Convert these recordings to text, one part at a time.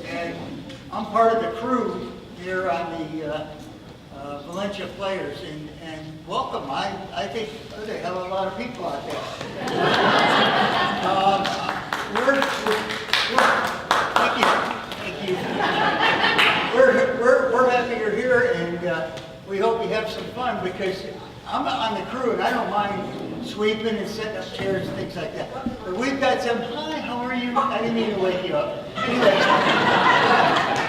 and I'm part of the crew here on the Valencia Players, and welcome. I think they have a lot of people out there. Thank you. We're happy you're here, and we hope you have some fun, because I'm on the crew and I don't mind sweeping and setting up chairs and things like that. But we've got some, hi, how are you? I didn't mean to wake you up. Anyway,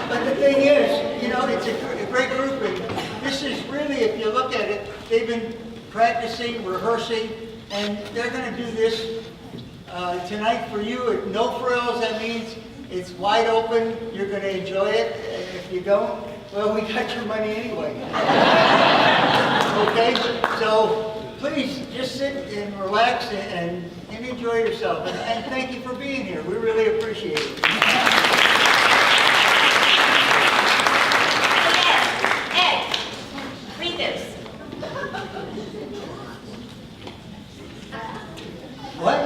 but the thing is, you know, it's a great group, and this is really, if you look at it, they've been practicing, rehearsing, and they're going to do this tonight for you. No frills, that means it's wide open. You're going to enjoy it. If you don't, well, we got your money anyway. Okay? So please just sit and relax and enjoy yourself. And thank you for being here. We really appreciate it. Ed, read this. What?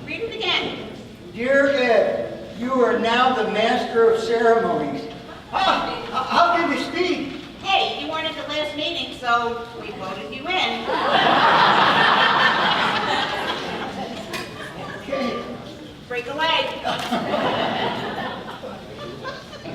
Read it again. Dear Ed, you are now the master of ceremonies. How can this be? Hey, you weren't at the last meeting, so we voted you in. Okay. Break a leg.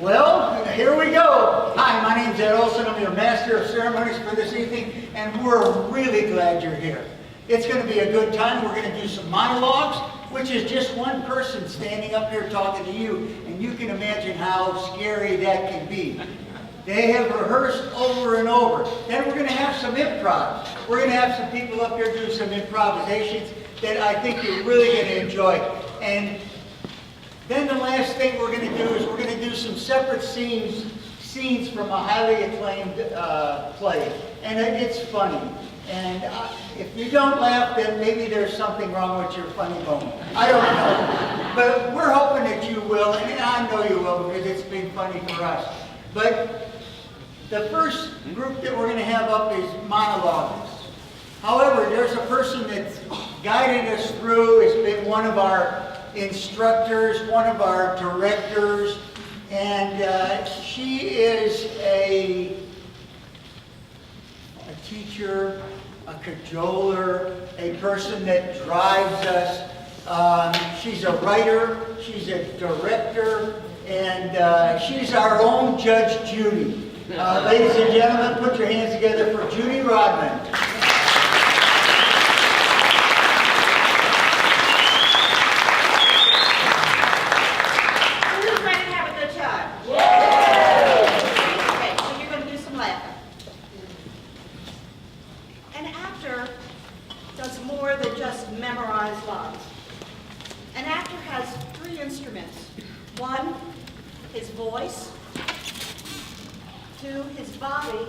Well, here we go. Hi, my name's Ed Olson. I'm your master of ceremonies for this evening, and we're really glad you're here. It's going to be a good time. We're going to do some monologues, which is just one person standing up here talking to you, and you can imagine how scary that can be. They have rehearsed over and over. Then we're going to have some improv. We're going to have some people up here do some improvisations that I think you're really going to enjoy. And then the last thing we're going to do is we're going to do some separate scenes from a highly acclaimed play. And it's funny. And if you don't laugh, then maybe there's something wrong with your funny bone. I don't know. But we're hoping that you will, and I know you will, because it's been funny for us. But the first group that we're going to have up is monologues. However, there's a person that's guided us through, has been one of our instructors, one of our directors, and she is a teacher, a cajoler, a person that drives us. She's a writer, she's a director, and she's our own Judge Judy. Ladies and gentlemen, put your hands together for Judy Rodman. Who's ready to have a good time? Okay, so you're going to do some laughing. An actor does more than just memorize lines. An actor has 3 instruments. 1, his voice. 2, his body.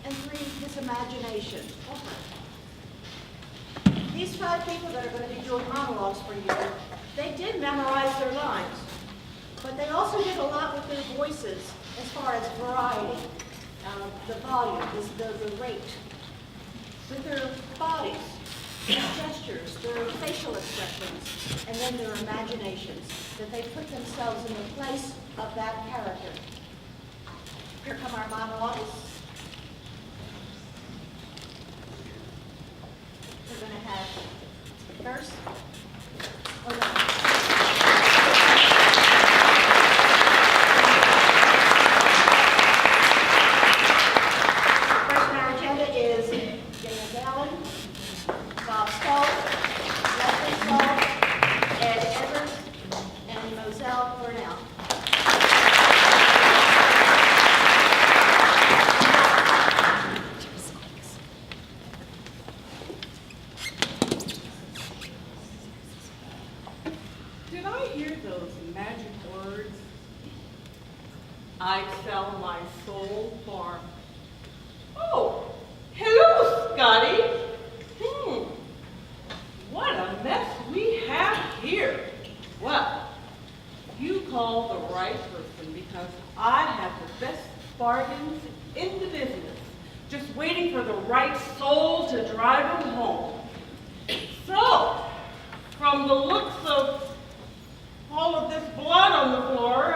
And 3, his imagination. These 5 people that are going to be doing monologues for you, they did memorize their lines, but they also did a lot with their voices as far as variety, the volume, the rate, with their bodies, their gestures, their facial expressions, and then their imaginations, that they put themselves in the place of that character. Here come our monologues. We're going to have first, or no. First on our agenda is Dana Gallon, Bob Salt, Leslie Salt, Ed Evers, and Moselle Burnell. Did I hear those magic words? I'd sell my soul for. Oh, hello, Scotty. What a mess we have here. Well, you called the right person, because I have the best bargains in the business, just waiting for the right soul to drive them home. So, from the looks of all of this blood on the floor,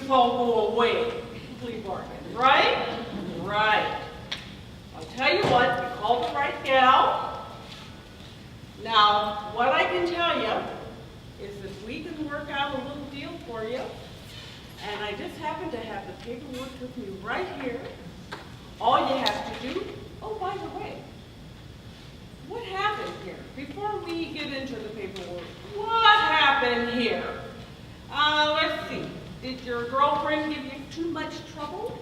this all go away. Plea bargain, right? Right. I'll tell you what, you called the right gal. Now, what I can tell you is that we can work out a little deal for you. And I just happen to have the paperwork with me right here. All you have to do, oh, by the way, what happened here? Before we get into the paperwork, what happened here? Let's see. Did your girlfriend give you too much trouble?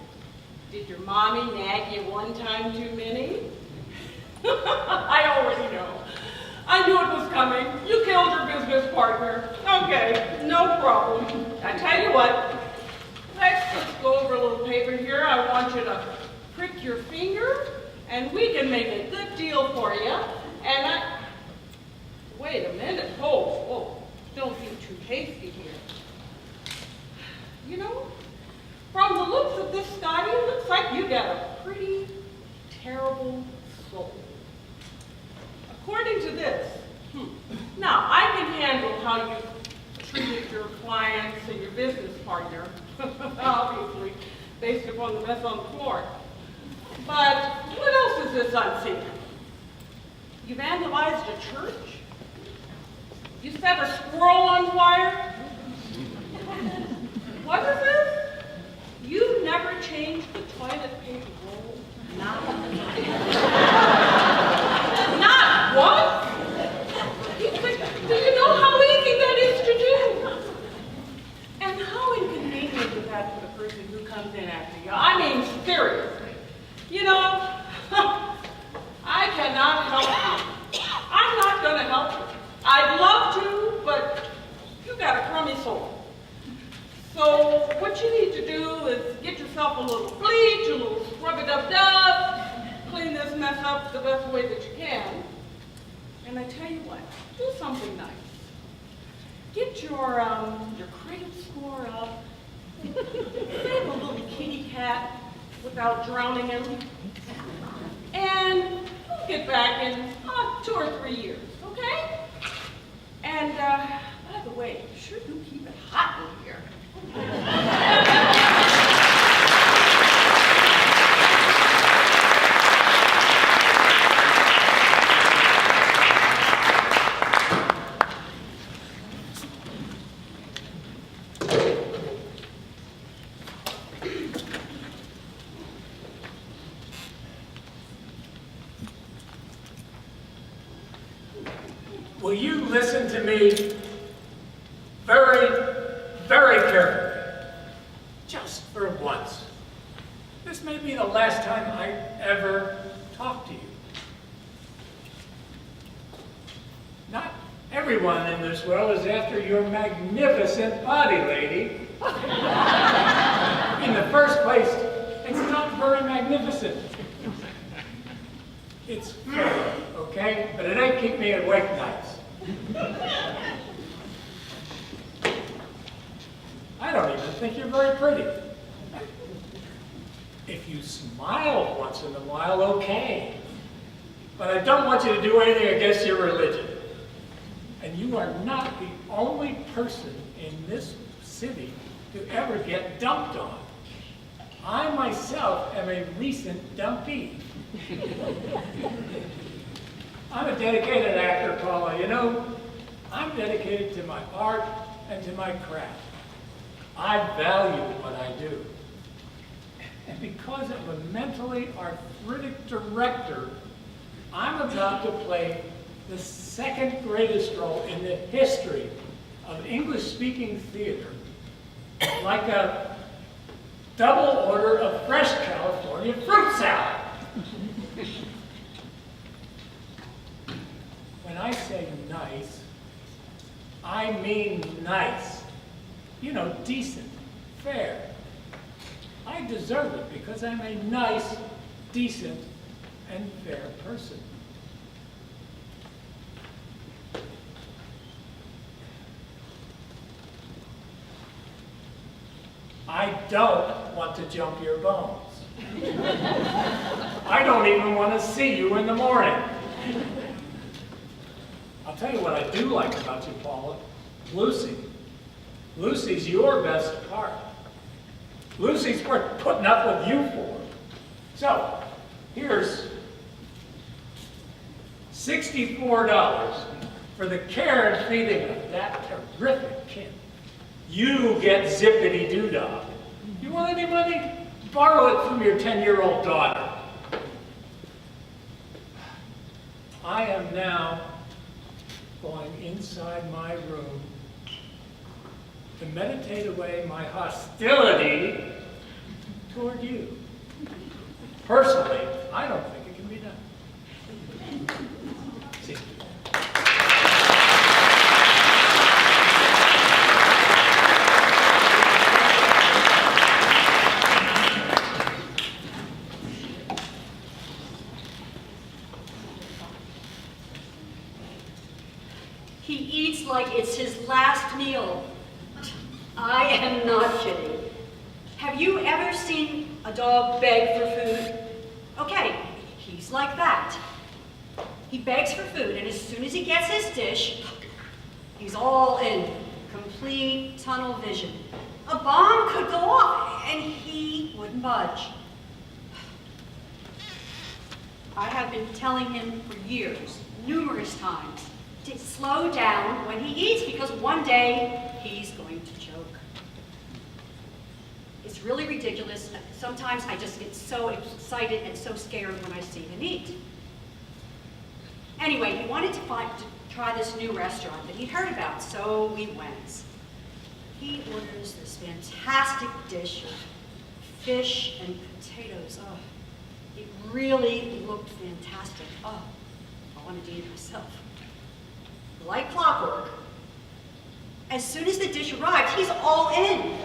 Did your mommy nag you one time too many? I already know. I knew it was coming. You killed your business partner. Okay, no problem. I tell you what, let's just go over a little paper here. I want you to prick your finger, and we can make a good deal for you. And wait a minute. Oh, don't be too hasty here. You know, from the looks of this guy, it looks like you got a pretty terrible soul. According to this, now I can handle how you treated your clients and your business partner, obviously, based upon the mess on the floor. But what else is this I'm seeing? You vandalized a church? You set a squirrel on fire? What is this? You never changed the toilet paper roll? Not what? Do you know how easy that is to do? And how inconvenient is that for the person who comes in after you? I mean, seriously. You know, I cannot help you. I'm not going to help you. I'd love to, but you got a crummy soul. So what you need to do is get yourself a little bleach, a little scrub-a-dub-dub, clean this mess up the best way that you can. And I tell you what, do something nice. Get your credit score up. Save a little kitty cat without drowning him. And we'll get back in 2 or 3 years, okay? And by the way, sure do keep it hot in here. Will you listen to me very, very carefully? Just for once. This may be the last time I ever talk to you. Not everyone in this world is after your magnificent body, lady. In the first place, it's not very magnificent. It's fur, okay? But it ain't keep me awake nights. I don't even think you're very pretty. If you smile once in a while, okay. But I don't want you to do anything against your religion. And you are not the only person in this city to ever get dumped on. I myself am a recent dumpee. I'm a dedicated actor, Paula. You know, I'm dedicated to my art and to my craft. I value what I do. And because I'm a mentally arthritic director, I'm about to play the second greatest role in the history of English-speaking theater, like a double order of fresh California fruit salad. When I say nice, I mean nice. You know, decent, fair. I deserve it because I'm a nice, decent, and fair person. I don't want to jump your bones. I don't even want to see you in the morning. I'll tell you what I do like about you, Paula. Lucy. Lucy's your best part. Lucy's worth putting up with you for. So, here's $64 for the care and feeding of that terrific kid. You get zippity-doo-dah. You want any money? Borrow it from your 10-year-old daughter. I am now going inside my room to meditate away my hostility toward you. Personally, I don't think it can be done. See. He eats like it's his last meal. I am not kidding. Have you ever seen a dog beg for food? Okay, he's like that. He begs for food, and as soon as he gets his dish, he's all in, complete tunnel vision. A bomb could go off, and he wouldn't budge. I have been telling him for years, numerous times, to slow down when he eats, because one day he's going to choke. It's really ridiculous. Sometimes I just get so excited and so scared when I see him eat. Anyway, he wanted to try this new restaurant that he'd heard about, so we went. He orders this fantastic dish of fish and potatoes. Oh, it really looked fantastic. Oh, I wanted to eat it myself. Like clockwork, as soon as the dish arrived, he's all in.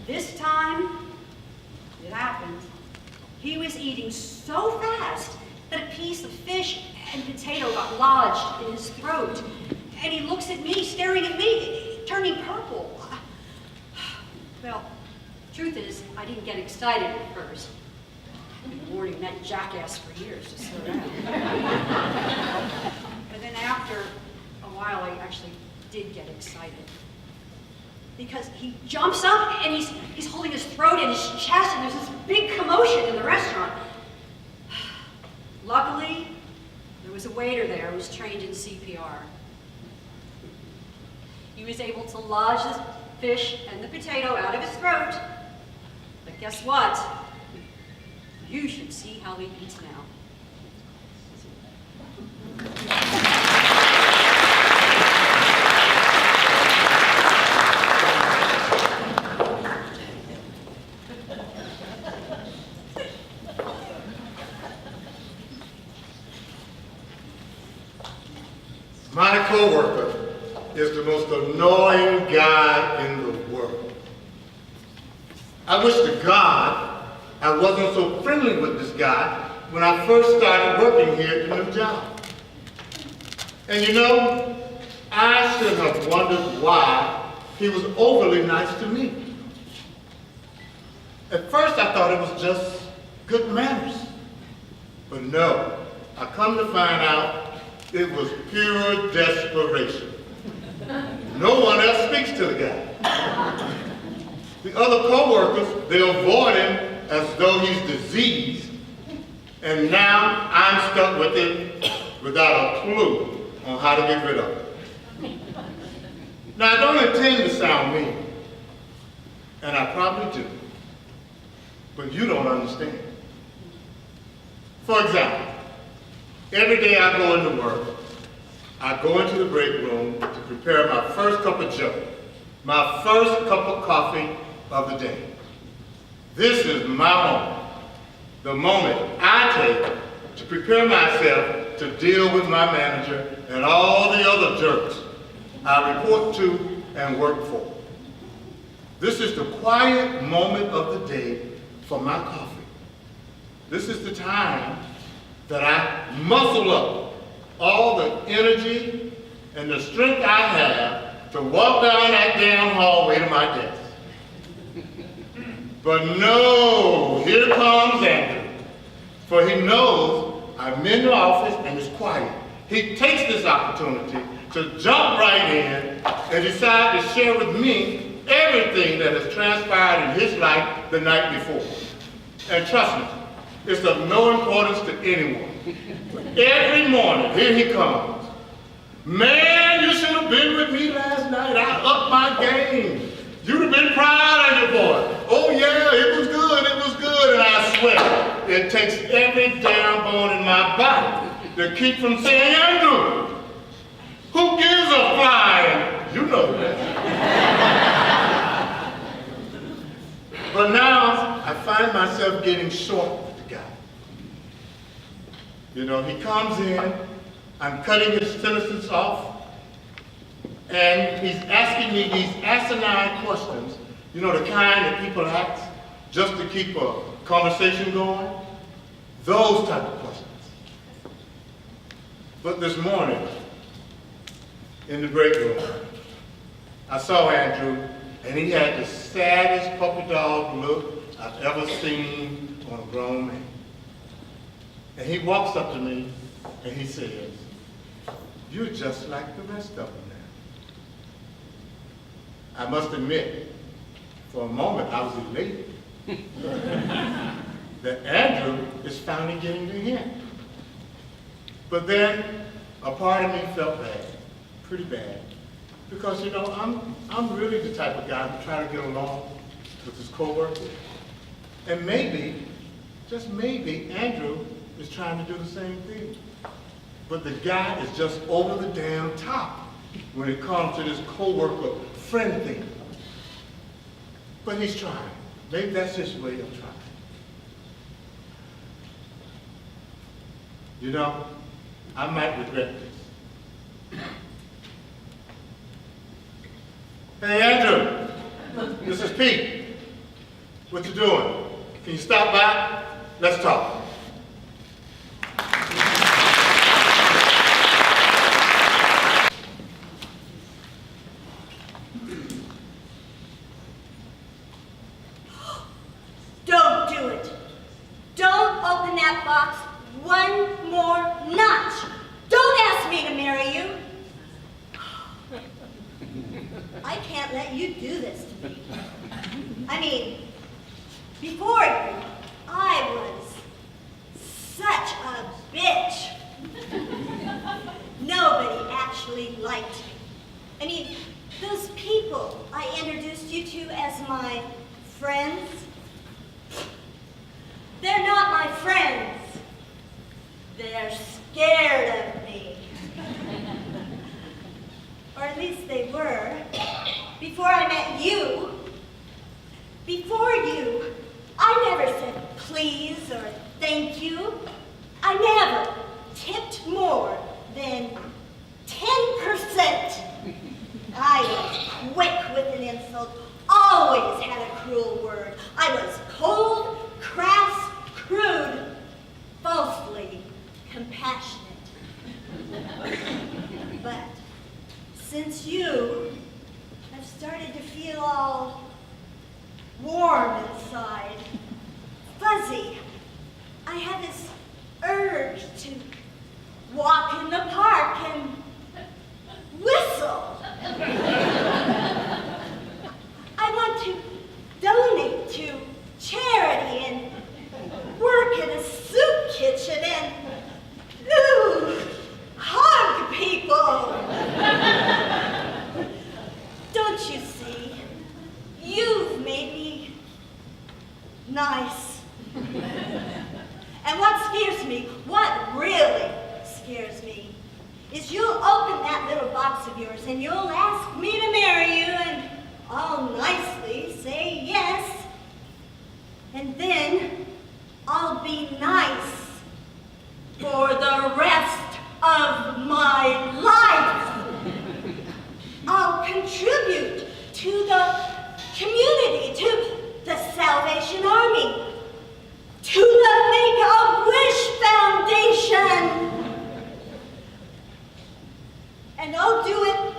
This time, it happened. He was eating so fast that a piece of fish and potato got lodged in his throat. And he looks at me, staring at me, turning purple. Well, truth is, I didn't get excited at first. I've been warning that jackass for years to slow down. But then after a while, I actually did get excited. Because he jumps up and he's holding his throat and his chest, and there's this big commotion in the restaurant. Luckily, there was a waiter there who was trained in CPR. He was able to lodge the fish and the potato out of his throat. But guess what? You should see how he eats now. My coworker is the most annoying guy in the world. I wish to God I wasn't so friendly with this guy when I first started working here at the new job. And you know, I should have wondered why he was overly nice to me. At first I thought it was just good manners. But no, I come to find out it was pure desperation. No one else speaks to the guy. The other co-workers, they avoid him as though he's diseased, and now I'm stuck with him without a clue on how to get rid of him. Now, I don't intend to sound mean, and I probably do, but you don't understand. For example, every day I go into work, I go into the break room to prepare my first cup of joe, my first cup of coffee of the day. This is my moment, the moment I take to prepare myself to deal with my manager and all the other jerks I report to and work for. This is the quiet moment of the day for my coffee. This is the time that I muscle up all the energy and the strength I have to walk down that damn hallway to my desk. But no, here comes Andrew, for he knows I'm in the office and it's quiet. He takes this opportunity to jump right in and decide to share with me everything that has transpired in his life the night before. And trust me, it's of no importance to anyone. Every morning, here he comes. Man, you should have been with me last night. I upped my game. You'd have been proud of your boy. Oh yeah, it was good, it was good. And I swear, it takes every damn bone in my body to keep from saying, Andrew, who gives a flying? You know that. But now, I find myself getting short with the guy. You know, he comes in, I'm cutting his sentences off, and he's asking me these asinine questions, you know, the kind that people ask just to keep a conversation going, those type of questions. But this morning, in the break room, I saw Andrew, and he had the saddest puppy dog look I've ever seen on a grown man. And he walks up to me, and he says, "You're just like the rest of them now." I must admit, for a moment I was elated that Andrew is finally getting the hint. But then a part of me felt bad, pretty bad, because you know I'm really the type of guy who try to get along with his coworkers, and maybe, just maybe, Andrew is trying to do the same thing. But the guy is just over the damn top when it comes to this coworker friend thing. But he's trying. Maybe that's his way of trying. You know, I might regret this. Hey, Andrew, this is Pete. What you doing? Can you stop by? Let's talk. Don't do it. Don't open that box one more notch. Don't ask me to marry you. I can't let you do this to me. I mean, before you, I was such a bitch. Nobody actually liked me. I mean, those people I introduced you to as my friends, they're not my friends. They're scared of me. Or at least they were. Before I met you, before you, I never said please or thank you. I never tipped more than 10%. I was quick with an insult, always had a cruel word. I was cold, crass, crude, falsely compassionate. But since you have started to feel all warm inside, fuzzy, I have this urge to walk in the park and whistle. I want to donate to charity and work in a soup kitchen and, ooh, hug people. Don't you see? You've made me nice. And what scares me, what really scares me, is you'll open that little box of yours and you'll ask me to marry you and I'll nicely say yes. And then I'll be nice for the rest of my life. I'll contribute to the community, to the Salvation Army, to the Make-A-Wish Foundation. And I'll do it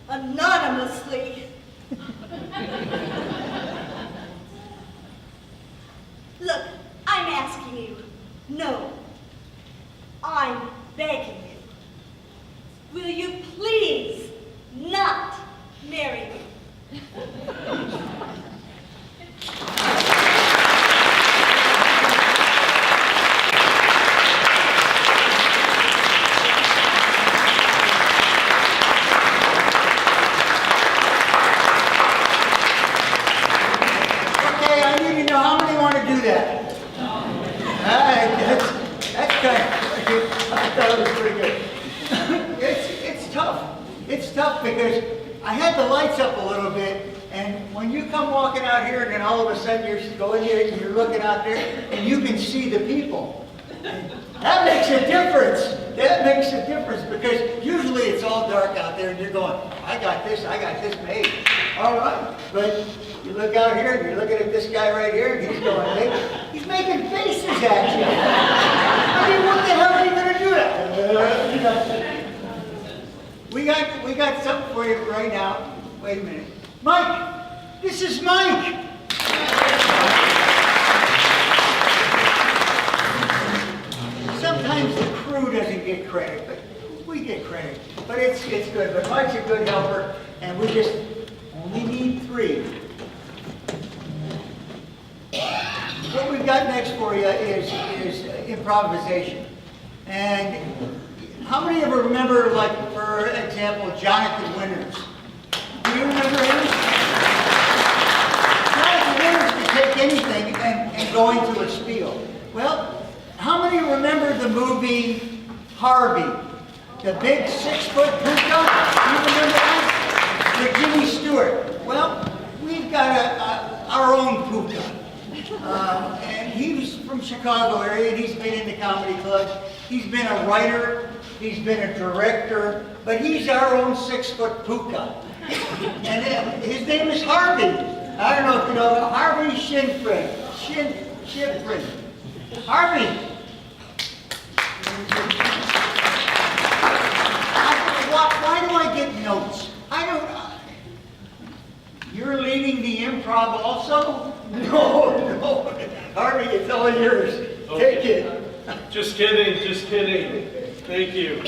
anonymously. Look, I'm asking you. No, I'm begging you. Will you please not marry me? was pretty good. It's tough. It's tough because I had the lights up a little bit, and when you come walking out here, and then all of a sudden you're going here and you're looking out there, and you can see the people. That makes a difference. That makes a difference because usually it's all dark out there, and you're going, I got this made. All right, but you look out here, and you're looking at this guy right here, and he's going, he's making faces at you. I mean, what the hell are you going to do that? We got something for you right now. Wait a minute. Mike! This is Mike! Sometimes the crew doesn't get credit, but we get credit. But it's good. But Mike's a good helper, and we just only need 3. What we've got next for you is improvisation. And how many of you remember, like, for example, Jonathan Winters? Do you remember him? Jonathan Winters could take anything and go into a spiel. Well, how many remember the movie Harvey? The big 6-foot puka? You remember that? With Jimmy Stewart. Well, we've got our own puka. And he's from Chicago area, and he's been in the comedy clubs. He's been a writer, he's been a director, but he's our own 6-foot puka. And his name is Harvey. I don't know if you know Harvey Shinfrin. Shinfrin. Harvey. Why do I get notes? I don't. You're leading the improv also? No. Harvey, it's all yours. Take it. Just kidding. Thank you.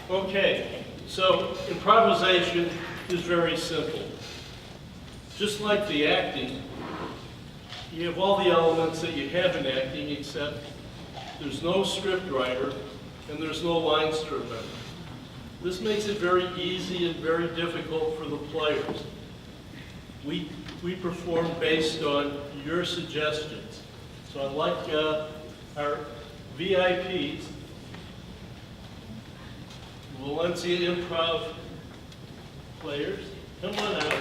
Okay, so improvisation is very simple. Just like the acting, you have all the elements that you have in acting, except there's no script writer and there's no lines to remember. This makes it very easy and very difficult for the players. We perform based on your suggestions. So I'd like our VIPs, Valencia Improv players, come on out.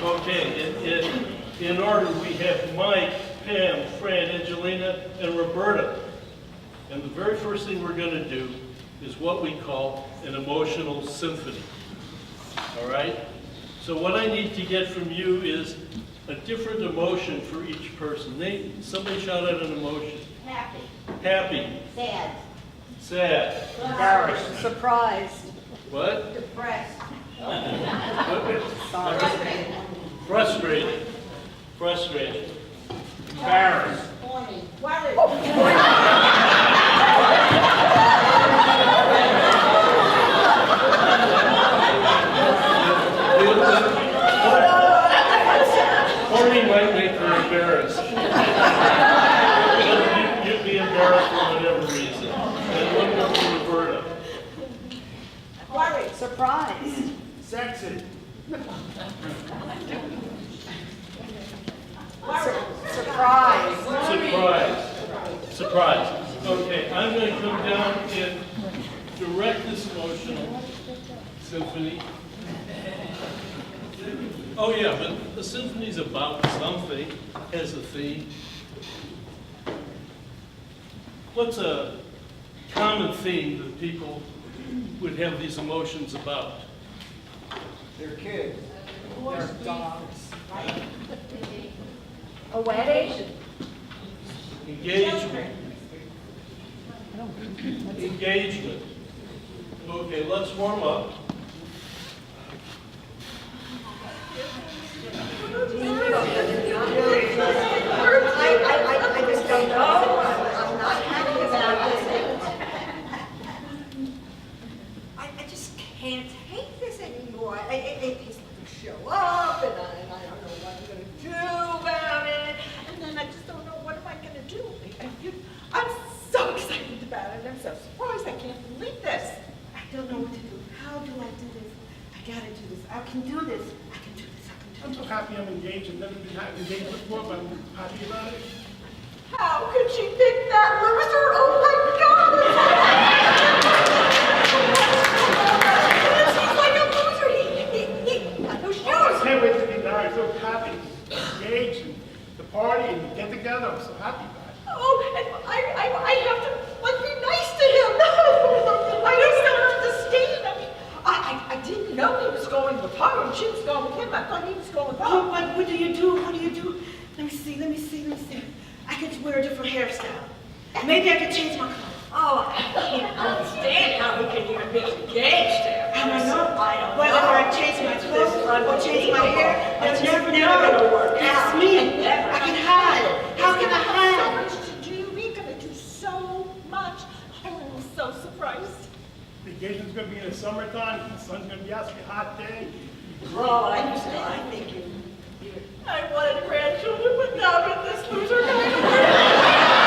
Okay, in order we have Mike, Pam, Fran, Angelina, and Roberta. And the very first thing we're going to do is what we call an emotional symphony. All right? So what I need to get from you is a different emotion for each person. Somebody shout out an emotion. Happy. Happy. Sad. Sad. Embarrassed. Surprised. What? Depressed. Frustrated. Frustrated. Embarrassed. Horny. Worried. Horny might make her embarrassed. You'd be embarrassed for whatever reason. And one more for Roberta. Worried. Surprised. Sexy. Surprised. Surprise. Okay, I'm going to come down and direct this emotional symphony. Oh yeah, but the symphony's about something, has a theme. What's a common theme that people would have these emotions about? They're kids. They're dogs. A wedding? Engagement. Engagement. Okay, let's warm up. I just don't know. I'm not happy about this. I just can't take this anymore. He's going to show up, and I don't know what I'm going to do about it. And then I just don't know what am I going to do. I'm so excited about it. I'm so surprised. I can't believe this. I don't know what to do. How do engagement for, but I'm happy about it. How could she pick that loser? Oh my God! He's like a loser. He got no I shoes. can't wait to be married. So happy, engaged, and the party, and get together. I'm so happy about it. Oh, and I have to like be nice to him. I just don't understand. I mean, I didn't know he was going with her and she was going with him. I thought he was going with her. Oh, what do you do? What do you do? Let me see. I could wear a different hairstyle. Maybe I could change my color. Oh, I can't understand how he can even be engaged there. I don't know. I don't Whether know. I change my clothes or change my hair, It's it's never gonna work out. It's me. Never. I can hide. How can I hide? So much to do. We're gonna do so much. I'm so surprised. The engagement's going to be in the summertime. The sun's going to be out. It's going to be a hot day. Well, I think you. I wanted grandchildren, but now with this loser kind of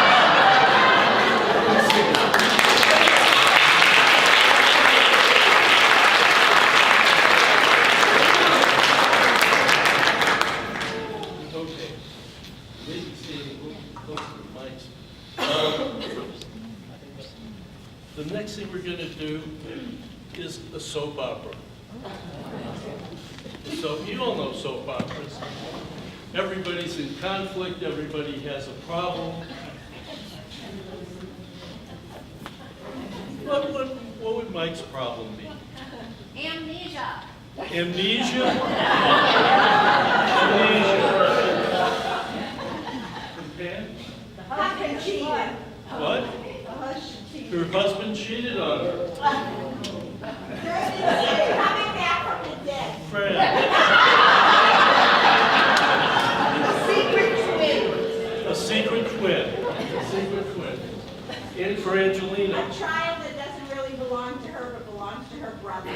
Okay. Maybe staying close to the mics. The next thing we're gonna do is a soap opera. So you all know soap operas. Everybody's in conflict, everybody has a problem. What would Mike's problem be? Amnesia. Amnesia? Amnesia. husband cheated. What? Her husband cheated on her. Coming back from the dead. Fred. Secret twin. A secret twin. And for Angelina. A child that doesn't really belong to her, but belongs to her brother.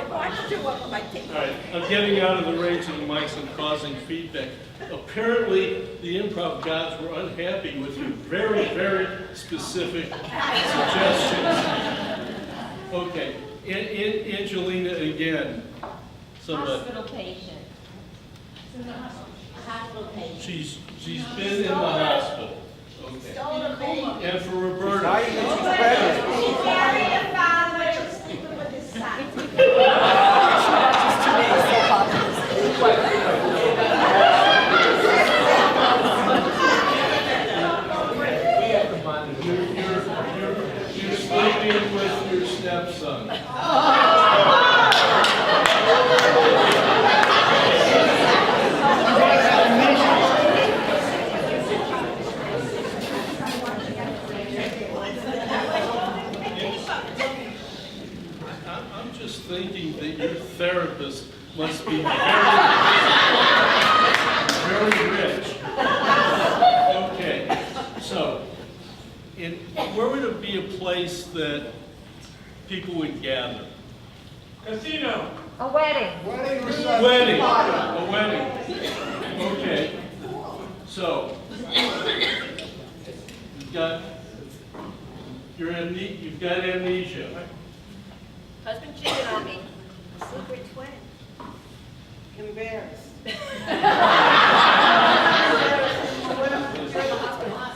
All right, I'm getting out of the range of the mics and causing feedback. Apparently, the improv gods were unhappy with your very, very specific suggestions. Okay, Angelina again. Somebody. Hospital patient. Hospital patient. She's been in the hospital. Okay. Stole a baby. And for Roberta. She married a father who's sleeping with his son. You're sleeping with your stepson. I'm just thinking that your therapist must be very rich. Okay, so, where would it be a place that people would gather? Casino. A wedding. Wedding, a wedding. Okay, so, you've got amnesia. Husband cheated on me. A secret twin. Embarrassed.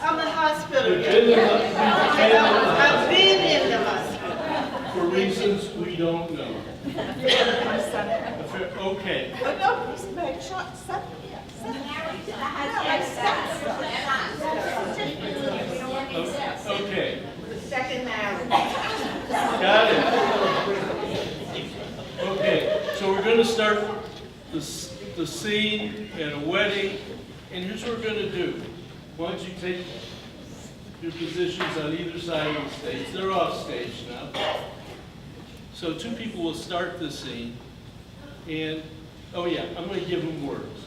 I'm in the hospital. You've been in I've been in the hospital. for reasons we don't know. Okay, But no, he's made short son. Married to the husband's son. okay, Second marriage. got it. Okay, so we're gonna start the scene at a wedding, and here's what we're gonna do. Why don't you take your positions on either side of the stage? They're off stage now. So two people will start the scene, and, oh yeah, I'm gonna give them words.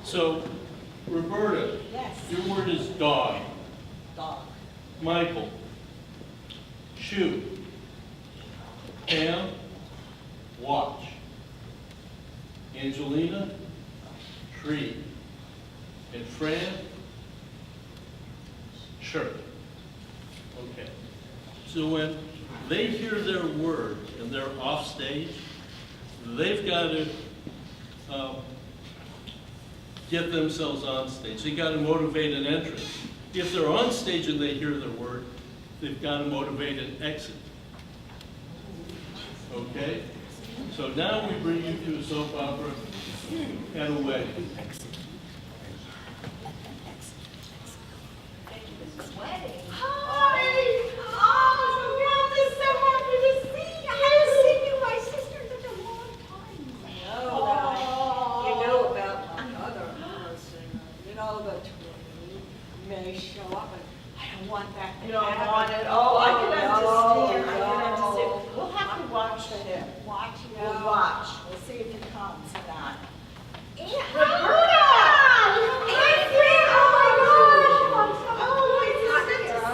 So, Roberta, your word is dog. Dog. Michael, shoe. Pam, watch. Angelina, tree. And Fran, shirt. Okay. So when they hear their word and they're off stage, they've got to get themselves on stage. They've got to motivate an entrance. If they're on stage and they hear their word, they've got to motivate an exit. Okay? So now we bring you to a soap opera and a wedding. Hi! Oh, Samantha, so happy to see you. I haven't seen you, my sister, in such a long time. You know about my other singer. You know the twin may show up, and I don't want that to You don't happen. want it? Oh, I can understand. I No, can understand. no. We'll have to watch for him. Watch you. We'll watch. We'll see if he comes or not. Roberta! Adrian!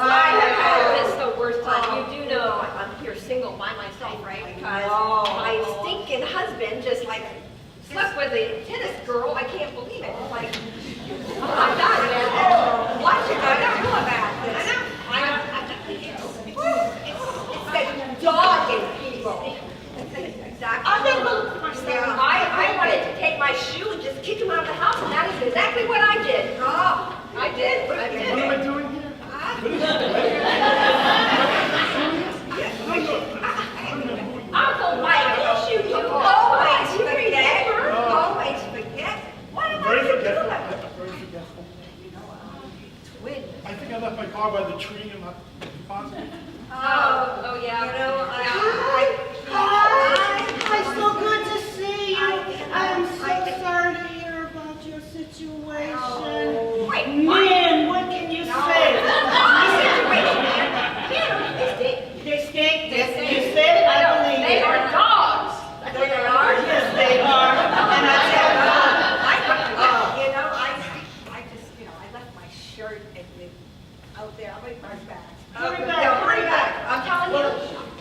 Oh my gosh! It's the worst time. You do know I'm here single by myself, right? Because my stinking husband just like slept with a tennis girl. I can't believe it. It's like, oh my God, man. Watch it. I don't know about this. It's the dog in people. Exactly. I wanted to take my shoe and just kick him out of the house, and that is exactly what I did. Oh, I did. What am I doing here? Uncle Mike, you always forget. Always forget. What am I Very doing? forgetful. Very forgetful. Twin. I think I left my car by the tree in my deposit. Oh, yeah. You know, Hi, it's so good to see you. I am so sorry to hear about your situation. Wait, Man, what can you say? They stink. You said it, I believe They it. are dogs. That's what they are. Yes, they are. And I tell you, You know, I just, I left my shirt out there. I'll make my back. Hurry back, hurry back. I'm telling you.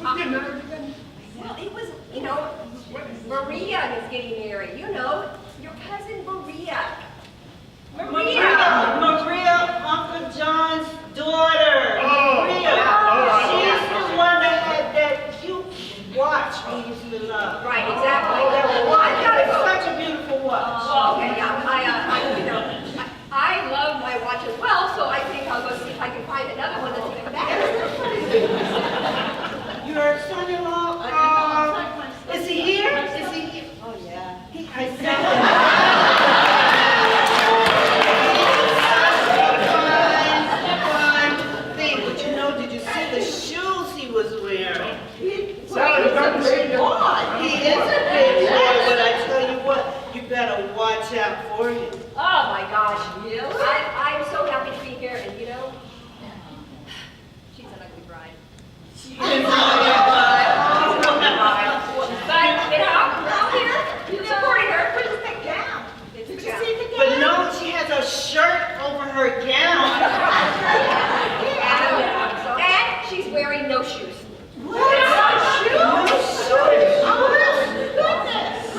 Who's getting married again? Well, it was, Maria is getting married. You know, your cousin Maria. Maria, Uncle John's daughter. Oh, Maria. all right. She's the one that had that cute watch we used to love. Right, exactly. Oh, that watch. I gotta go. Such a beautiful watch. Okay, yeah, I love my watch as well, so I think I'll go see if I can find another one that's even better. Your son-in-law, is he here? Is he here? Oh, yeah. I fine thing, but you know, did you see the shoes he was wearing? Sally, come see you. He is a big boy, but I tell you what, you better watch out for him. Oh my gosh, I'm so happy to be here, and she's an ugly bride. She's But, I'm here, supporting her. Where's the gown? Did you see the But no, she has a shirt over her gown. And she's wearing no shoes. What? No shoes?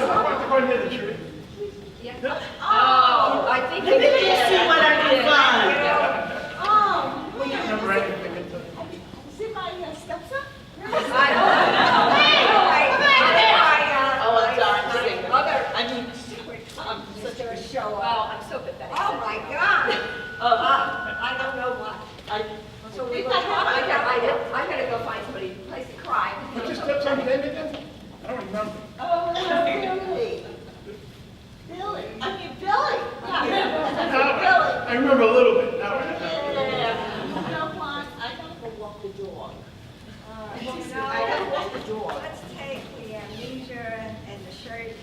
I'm about to go near the tree. Yeah. Oh, I think Let me see what I can find. Never anything into it. See my stepson? I don't know. Oh, a darn singer. I'm such a show. Well, I'm so pathetic. Oh my God! I don't know what. So we will talk. I'm gonna go find somebody, place to cry. What's your stepson's name again? I don't remember. Oh, Billy. Billy. I mean, Billy. Yeah. I remember a little bit. Now I don't Billy. remember. You know what? I gotta go walk the dog. I gotta walk the dog. Let's take the amnesia and the shirt.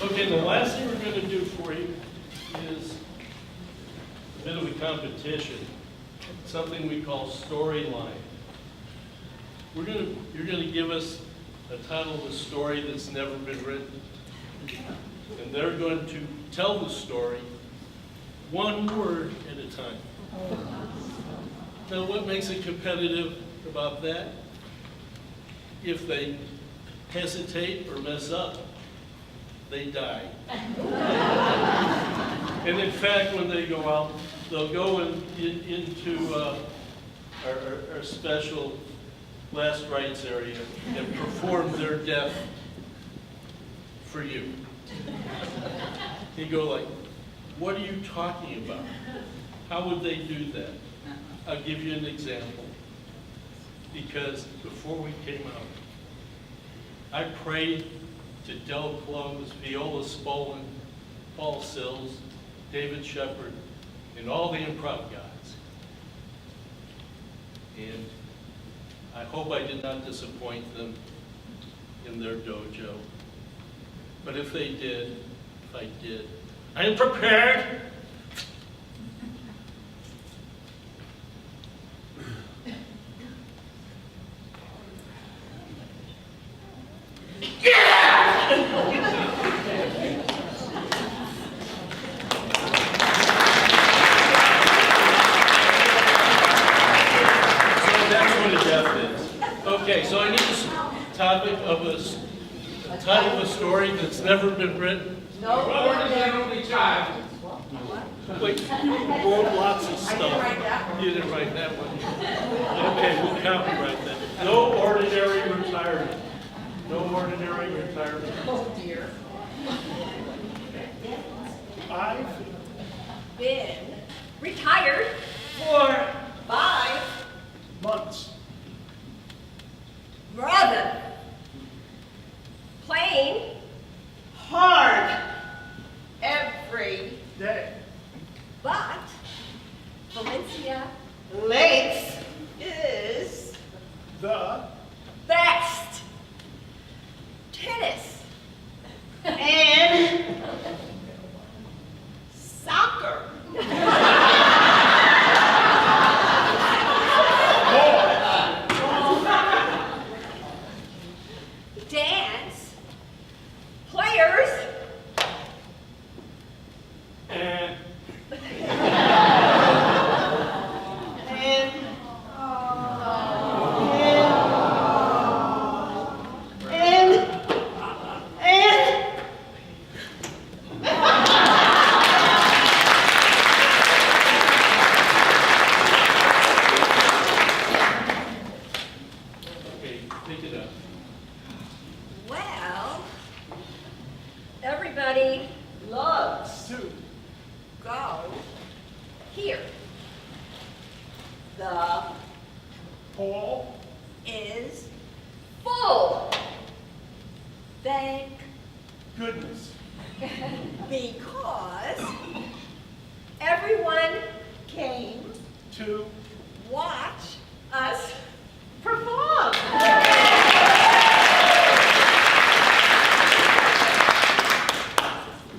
Okay, the last thing we're going to do for you is a bit of a competition, something we call storyline. You're going to give us a title of a story that's never been written, and they're going to tell the story one word at a time. Now, what makes it competitive about that if they hesitate or mess up, they die. And in fact, when they go out, they'll go into our special last rites area and perform their death for you. You go like, what are you talking about? How would they do that? I'll give you an example. Because before we came out, I prayed to Del Close, Viola Spolin, Paul Sills, David Shepard, and all the improv guys. And I hope I did not disappoint them in their dojo. But if they did, if I did, I am prepared. Okay, so I need a topic of a title of a story that's never been written. No ordinary child. Wait, you wrote lots of stuff. You didn't write that one. Okay, we'll copyright that. No ordinary retirement. No ordinary retirement. Oh dear. I've Been retired For 5 months. brother. Playing hard every Day. but Valencia Lakes is The best. Tennis. and soccer. Dance. Players. and Okay, pick it up. Well, everybody loves to go here. The Paul is full. Thank goodness. because everyone came To watch us perform.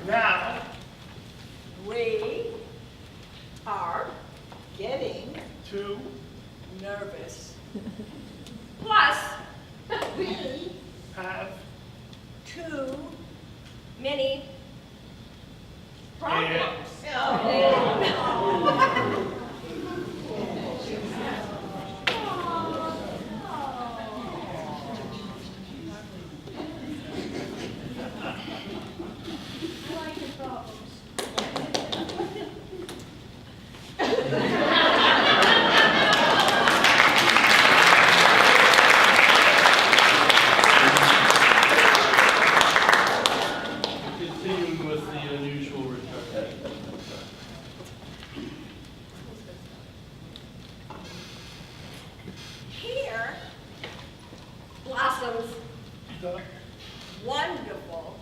now We are getting to nervous. Plus, we have too many problems. I like your problems. Continuing with the unusual retirement. Here blossoms the wonderful,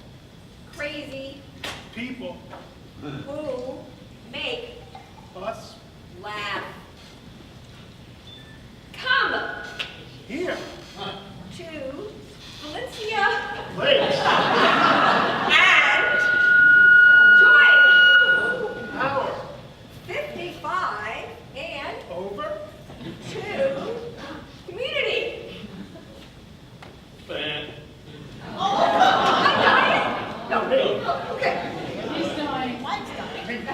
crazy, people who make us laugh. Come here. to Valencia Place. and join Our 55 and over 2 community. Fan. I'm dying? No, okay. He's dying. Mine's dying.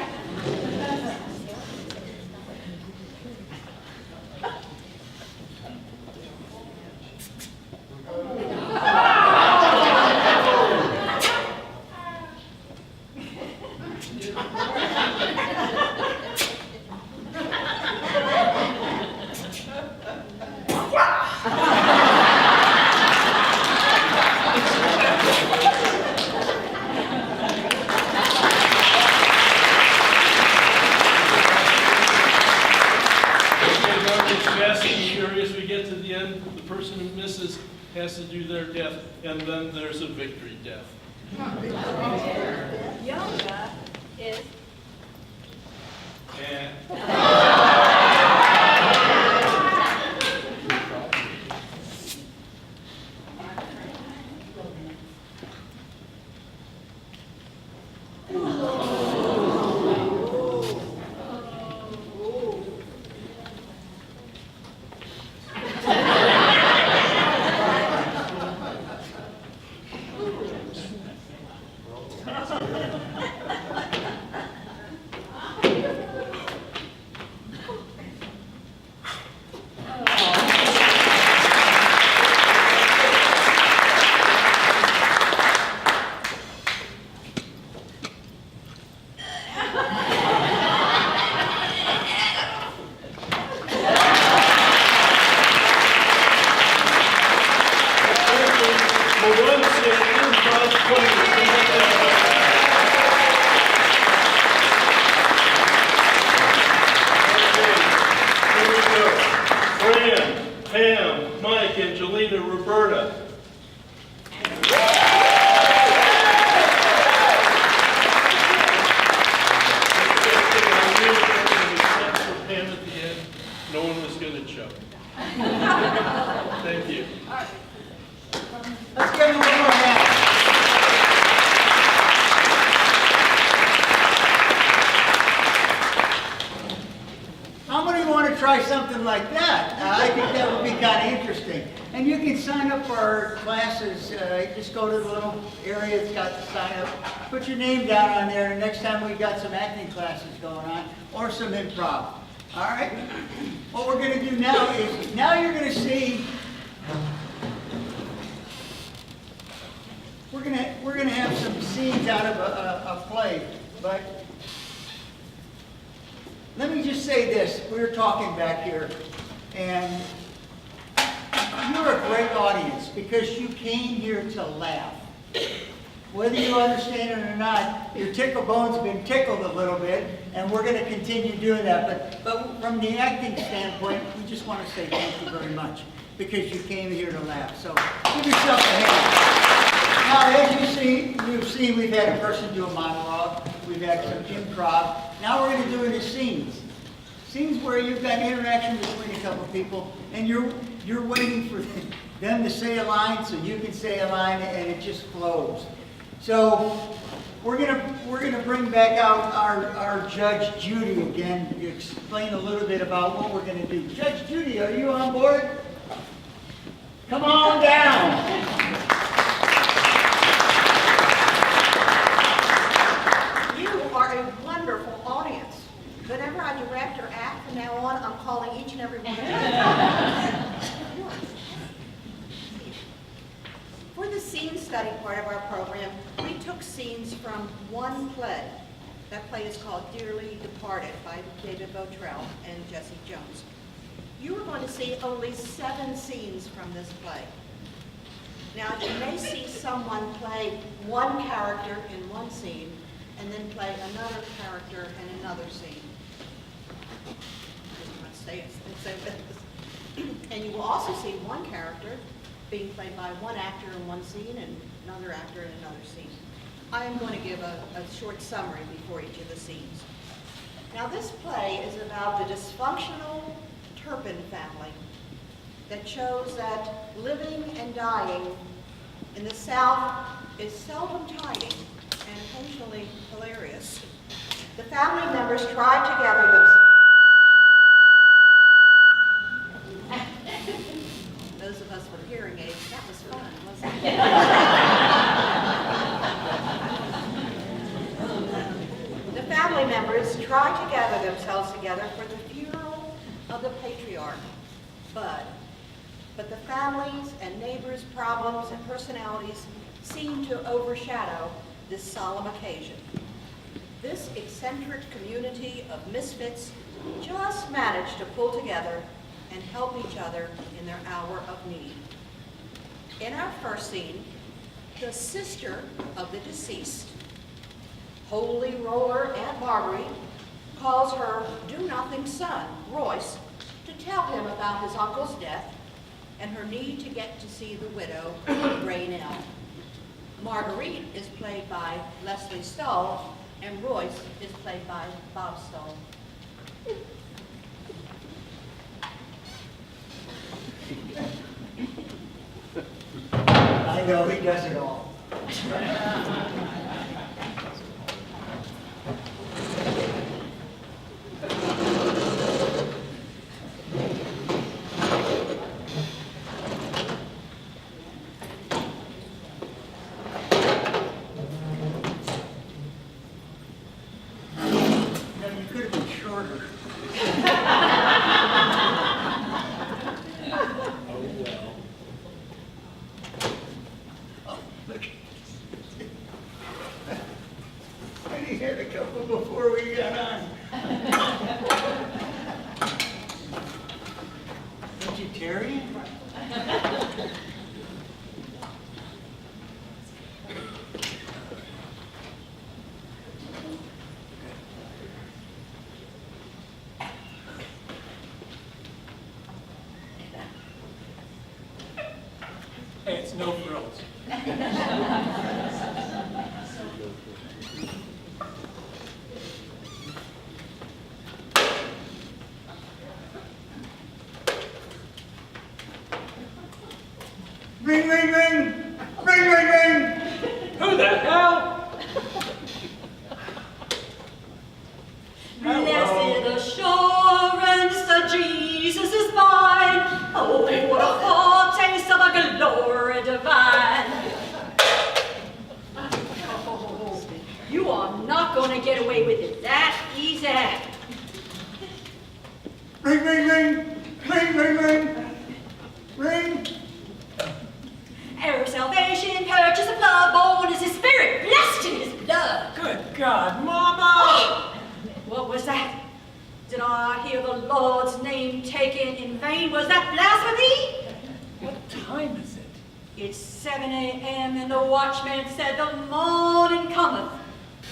has to do their death, and then there's a victory death. Yoga is And Morency Improv 20. Okay, here we go. Fran, Pam, Mike, Angelina, Roberta. Except for Pam at the end, no one was going to choke. Thank you. Let's give him one more hand. How many want to try something like that? I think that would be kind of interesting. And you can sign up for our classes. Just go to the little area that's got the sign up. Put your name down on there, and next time we got some acting classes going on, or some improv. All right? What we're going to do now is, now you're going to see, we're gonna have some scenes out of a play, but let me just say this. We were talking back here, and you're a great audience because you came here to laugh. Whether you understand it or not, your tickle bone's been tickled a little bit, and we're going to continue doing that. But from the acting standpoint, we just want to say thank you very much because you came here to laugh. So give yourself a hand. Now, as you've seen, we've had a person do a monologue. We've had some improv. Now we're going to do it as scenes. Scenes where you've got interaction between a couple people, and you're waiting for them to say a line so you can say a line, and it just flows. So we're gonna bring back out our Judge Judy again to explain a little bit about what we're gonna do. Judge Judy, are you on board? Come on down. You are a wonderful audience. Whenever I direct or act from now on, I'm calling each and every one of you. For the scene study part of our program, we took scenes from one play. That play is called Dearly Departed by David Botrell and Jesse Jones. You are going to see only 7 scenes from this play. Now, you may see someone play one character in one scene and then play another character in another scene. I just want to say it. And you will also see one character being played by one actor in one scene and another actor in another scene. I am going to give a short summary before each of the scenes. Now, this play is about the dysfunctional Turpin family that shows that living and dying in the South is seldom tidy and occasionally hilarious. The family members try together themselves. Those of us with hearing aids, that was fun, wasn't it? The family members try to gather themselves together for the funeral of the patriarch, Bud. But the families and neighbors' problems and personalities seem to overshadow this solemn occasion. This eccentric community of misfits just manage to pull together and help each other in their hour of need. In our first scene, the sister of the deceased, Holy Roller Aunt Marguerite, calls her do-nothing son, Royce, to tell him about his uncle's death and her need to get to see the widow, Raynell. Marguerite is played by Leslie Stahl, and Royce is played by Bob Stahl. I know, he does it all. No, you could have been shorter. Oh, look. I had a couple before we got on. Vegetarian? Hey, it's no frills. Ring, ring, ring! Ring, ring, ring! Who the hell? Blessed assurance that Jesus is mine. Oh, what a foretaste of a glory divine. Oh, you are not going to get away with it that easy. Ring, ring, ring! Ring, ring, ring! Ring! Our salvation purchased of blood, born is his spirit, blessed in his blood. Good God, Mama! What was that? Did I hear the Lord's name taken in vain? Was that blasphemy? What time is it? It's 7 a.m. and the watchman said the morning cometh,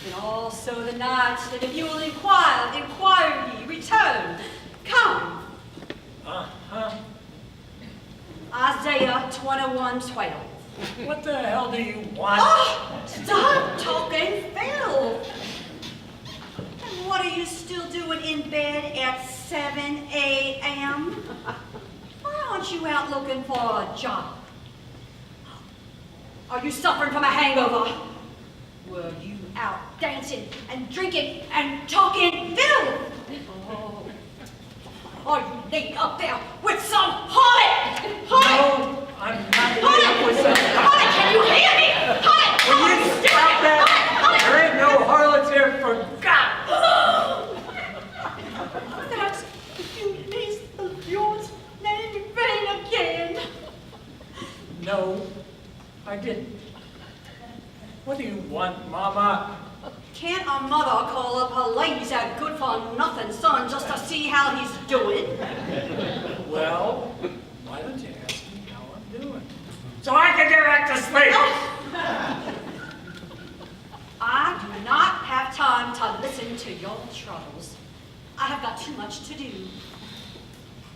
and also the night. And if you will inquire ye, return, come. Uh-huh. Isaiah 21:12. What the hell do you want? Oh, stop talking, Phil. And what are you still doing in bed at 7 a.m.? Why aren't you out looking for a job? Are you suffering from a hangover? Were you out dancing and drinking and talking filth? Oh. Are you laid up there with some harlot? No, I'm not Harlot! with some... Harlot, can you hear me? Harlot! Will you stop that? There ain't no harlots here, for God! That's you used the Lord's name in vain again. No, I didn't. What do you want, Mama? Can't a mother call up her lazy good-for-nothing son just to see how he's doing? Well, why don't you ask me how I'm doing? So I can get back to sleep! I do not have time to listen to your troubles. I have got too much to do.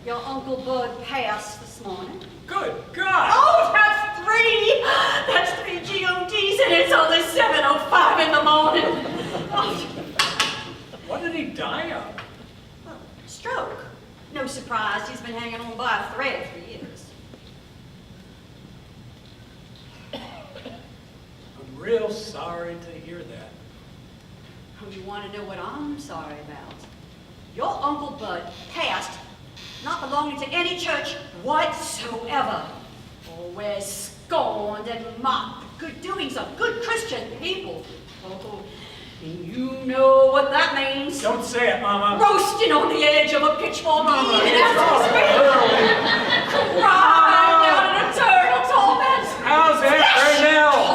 Your Uncle Bud passed this morning. Good God! Oh, that's three! That's 3 GODs and it's only 7:05 in the morning. Oh. What did he die of? Well, stroke. No surprise, he's been hanging on by a thread for years. I'm real sorry to hear that. Oh, you want to know what I'm sorry about? Your Uncle Bud passed not belonging to any church whatsoever. Always scorned and mocked the good doings of good Christian people. Oh, and you know what that means. Don't say it, Mama. Roasting on the edge of a pitchfork, Mama, even it's all after his crying out in eternal torment. How's Aunt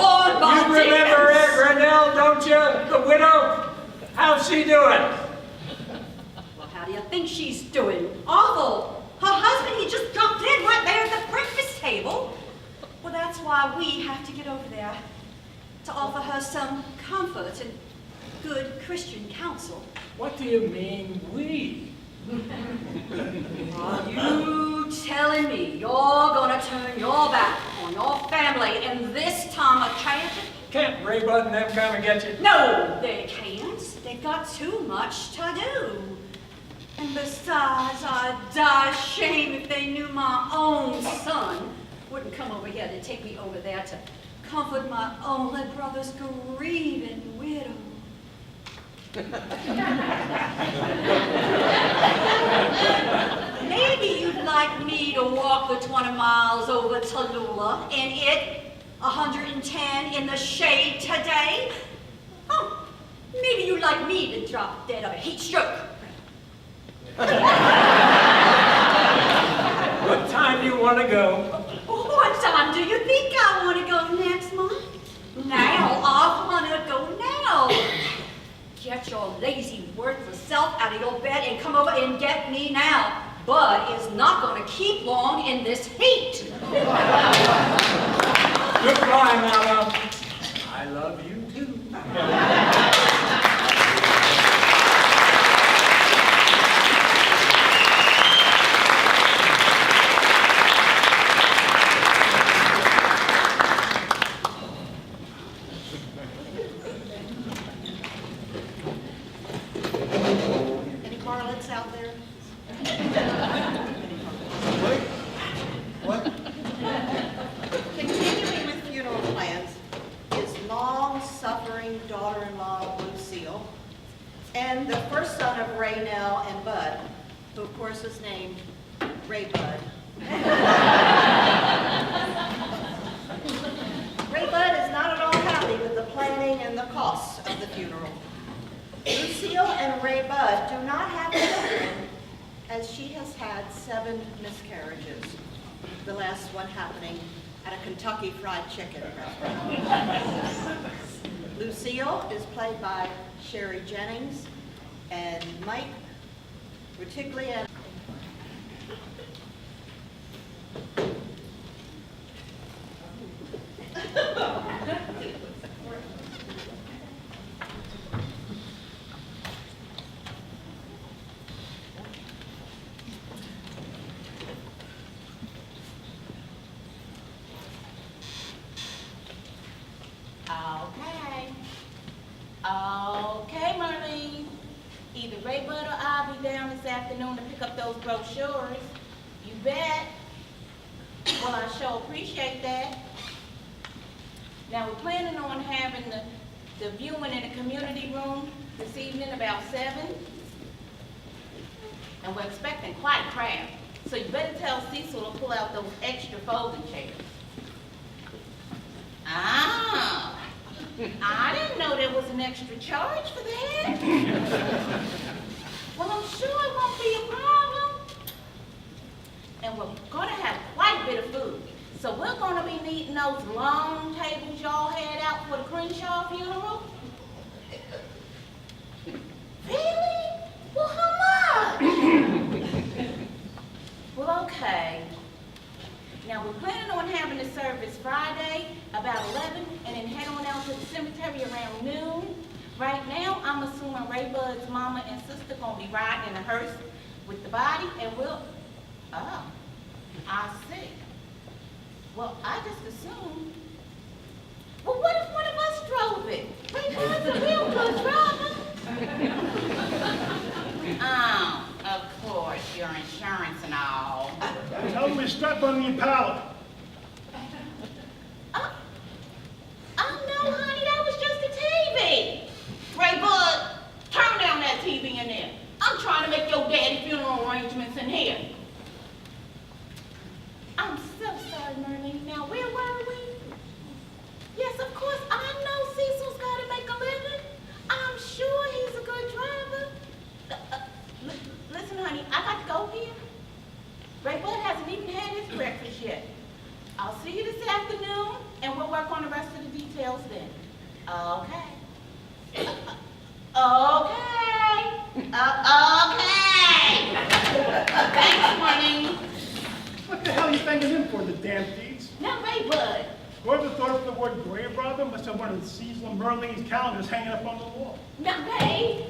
Lord, Renelle? my You remember dearest. Aunt Renelle, don't you? The widow? How's she doing? Well, how do you think she's doing? Awful. Her husband, he just dropped in right there at the breakfast table. Well, that's why we have to get over there to offer her some comfort and good Christian counsel. What do you mean, we? Are you telling me you're gonna turn your back on your family in this time of tragedy? Can't Ray Bud and them come and get you? No, they can't. They've got too much to do. And besides, I'd die shame if they knew my own son wouldn't come over here to take me over there to comfort my only brother's grieving widow. Maybe you'd like me to walk the 20 miles over to Lula and it 110 in the shade today? Oh, maybe you'd like me to drop dead of a heat stroke. What time do you want to go? What time do you think I want to go next month? Now, I want to go now. Get your lazy, worthless self out of your bed and come over and get me now. Bud is not going to keep long in this heat. Goodbye, Mama. I love you too. Any harlots out there? What? Continuing with funeral plans is long-suffering daughter-in-law Lucille and the first son of Raynell and Bud, who of course is named Ray Bud. Ray Bud is not at all happy with the planning and the costs of the funeral. Lucille and Ray Bud do not have children, as she has had 7 miscarriages, the last one happening at a Kentucky Fried Chicken restaurant. Lucille is played by Sherry Jennings, and Mike Rutigliano. Okay, Marlene. Either Ray Bud or I'll be down this afternoon to pick up those brochures. You bet. Well, I sure appreciate that. Now, we're planning on having the viewing in the community room this evening about 7. And we're expecting quite a crowd. So you better tell Cecil to pull out those extra folding chairs. Ah. I didn't know there was an extra charge for that. Well, I'm sure it won't be a problem. And we're going to have quite a bit of food. So we're going to be needing those long tables y'all had out for the Crenshaw funeral. Really? Well, how much? Well, okay. Now, we're planning on having the service Friday about 11 and then head on out to the cemetery around noon. Right now, I'm assuming Ray Bud's mama and sister gonna be riding in a hearse with the body and we'll, oh, I see. Well, I just assumed. Well, what if one of us drove it? Ray Bud's a real good driver. Oh, of course, your insurance and all. Tell them to strap on the Impala. Oh, no, honey, that was just a TV. Ray Bud, turn down that TV in there. I'm trying to make your daddy funeral arrangements in here. I'm so sorry, Marlene. Now, where were we? Yes, of course, I know Cecil's got to make a living. I'm sure he's a good driver. Listen, honey, I got to go here. Ray Bud hasn't even had his breakfast yet. I'll see you this afternoon, and we'll work on the rest of the details then. Okay. Okay. Thanks, Marlene. What the hell are you thanking him for, the damn thieves? Now, Ray Bud. Whoever thought up the word grave robber must have one of Cecil and Merlene's calendars hanging up on the wall. Now, Ray.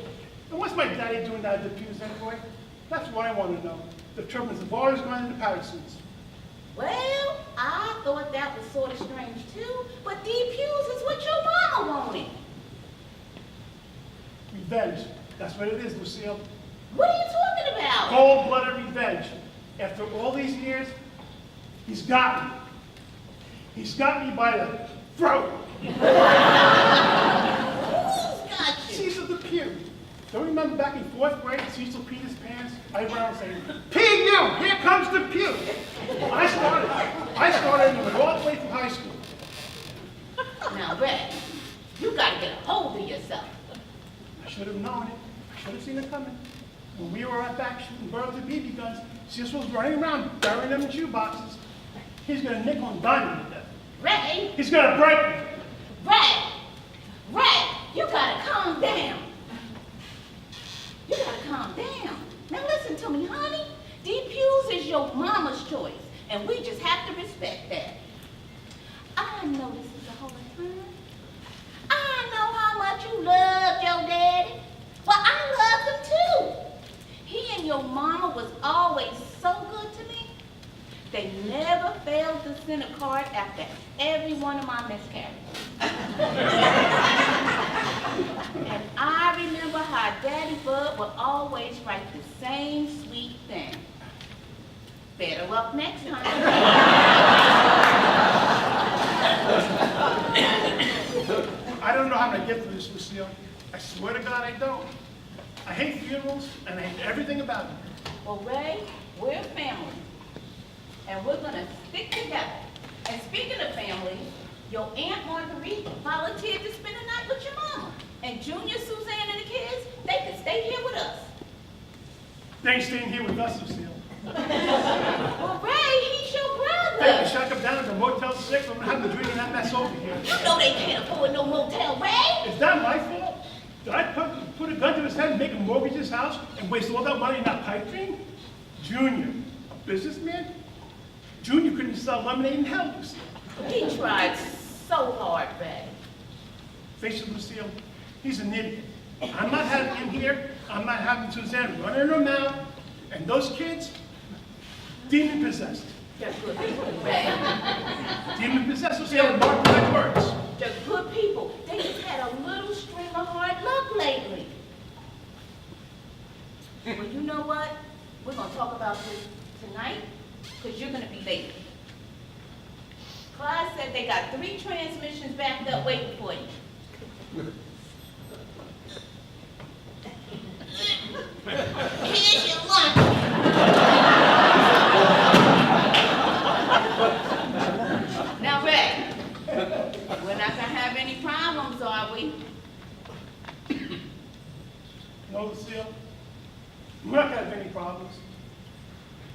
And what's my daddy doing down at the pews anyway? That's what I want to know. The turbans have always gone into parachutes. Well, I thought that was sort of strange too, but DPUs is what your mama wanted. Revenge. That's what it is, Lucille. What are you talking about? Cold-blooded revenge. After all these years, he's got me. He's got me by the throat. Who's got you? Cecil Depew. Don't you remember back in 4th grade, Cecil peed his pants? I went around saying, P.U., here comes Depew. I started and went all the way through high school. Now, Ray, you gotta get a hold of yourself. I should have known it. I should have seen it coming. When we were out back shooting birds with BB guns, Cecil was running around, burying them in shoe boxes. He's gonna nickel and dime me to death. Ray, He's gonna break me. Ray, you gotta calm down. You gotta calm down. Now listen to me, honey. DPUs is your mama's choice, and we just have to respect that. I know this is a hard time. I know how much you loved your daddy. Well, I loved him too. He and your mama was always so good to me. They never failed to send a card after every one of my miscarriages. And I remember how Daddy Bud would always write the same sweet thing. Better luck next time. I don't know how to get through this, Lucille. I swear to God I don't. I hate funerals, and I hate everything about them. Well, Ray, we're family. And we're gonna stick together. And speaking of family, your Aunt Marguerite volunteered to spend the night with your mama. And Junior, Suzanne, and the kids, they can stay here with us. They ain't staying here with us, Lucille. Well, Ray, he's your They can brother. shack up down at the Motel 6. I'm gonna have them drinking that mess over here. You know they can't afford no motel, Ray. Is that my fault? Did I put a gun to his head and make him mortgage his house and waste all that money in that pipe dream? Junior, a businessman? Junior couldn't sell lemonade in hell, Lucille. He tried so hard, Ray. Face it, Lucille, he's an idiot. I'm not having him here. I'm not having Suzanne running her mouth. And those kids, demon possessed. They're good people, Ray. Demon possessed, Lucille, mark my words. They're good people. They just had a little stream of hard luck lately. Well, you know what? We're gonna talk about this tonight, because you're gonna be late. Clyde said they got 3 transmissions backed up waiting for you. Here's your lunch. Now, Ray, we're not gonna have any problems, are we? No, Lucille, we're not gonna have any problems.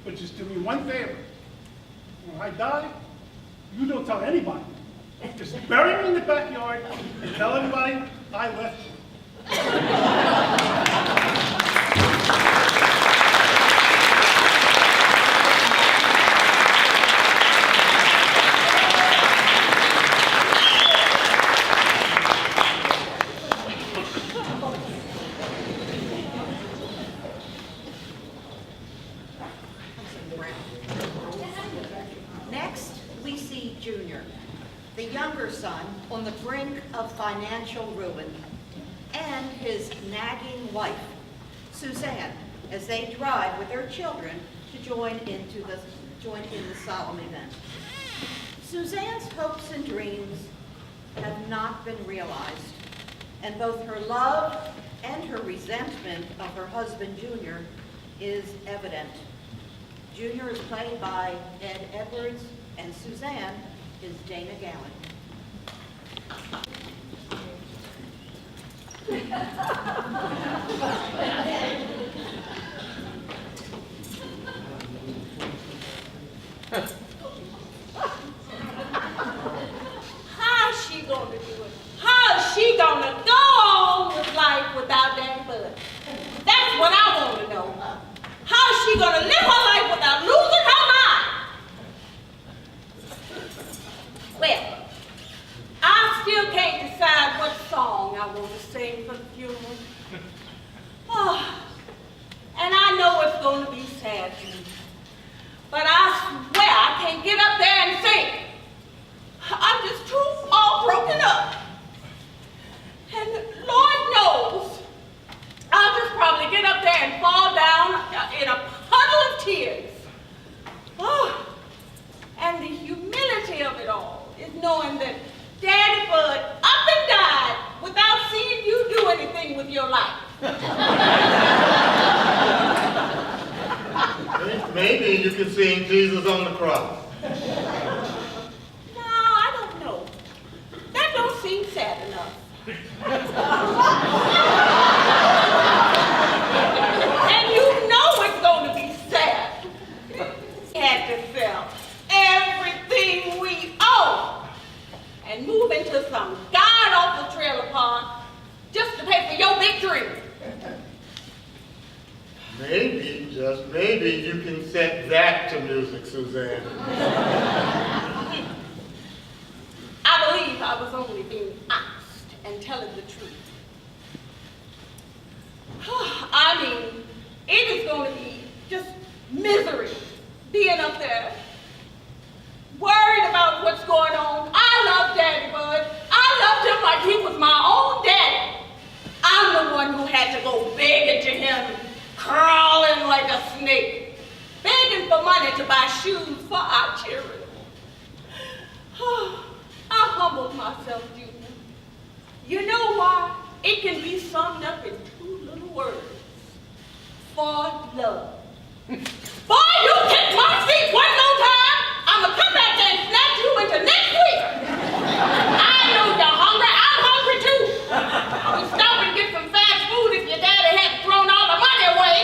But just do me one favor. When I die, you don't tell anybody. Just bury me in the backyard and tell everybody I left you. Next, we see Junior, the younger son on the brink of financial ruin, and his nagging wife, Suzanne, as they drive with their children to join in the solemn event. Suzanne's hopes and dreams have not been realized, and both her love and her resentment of her husband, Junior, is evident. Junior is played by Ed Edwards, and Suzanne is Dana Gallen. How's she gonna do it? How's she gonna go on with life without that bud? That's what I want to know. How's she gonna live her life without losing her mind? Well, I still can't decide what song I want to sing for the funeral. Oh, and I know it's going to be sad, Junior. But I swear I can't get up there and sing. I'm just too all broken up. And Lord knows, I'll just probably get up there and fall down in a puddle of tears. Oh, and the humility of it all is knowing that Daddy Bud up and died without seeing you do anything with your life. Maybe you can sing Jesus on the cross. No, I don't know. That don't seem sad enough. And you know it's going to be sad. We had to sell everything we own and move into some god-awful trailer park just to pay for your big dream. Maybe, just maybe, you can set that to music, Suzanne. I believe I was only being honest and telling the truth. I mean, it is going to be just misery being up there, worried about what's going on. I love Daddy Bud. I loved him like he was my own daddy. I'm the one who had to go begging to him, crawling like a snake, begging for money to buy shoes for our children. I humbled myself, Junior. You know why? It can be summed up in 2 little words. For love. Boy, you kick my feet one more time, I'ma come back there and snatch you into next week. I know you're hungry. I'm hungry too. We'll stop and get some fast food if your daddy hadn't thrown all the money away.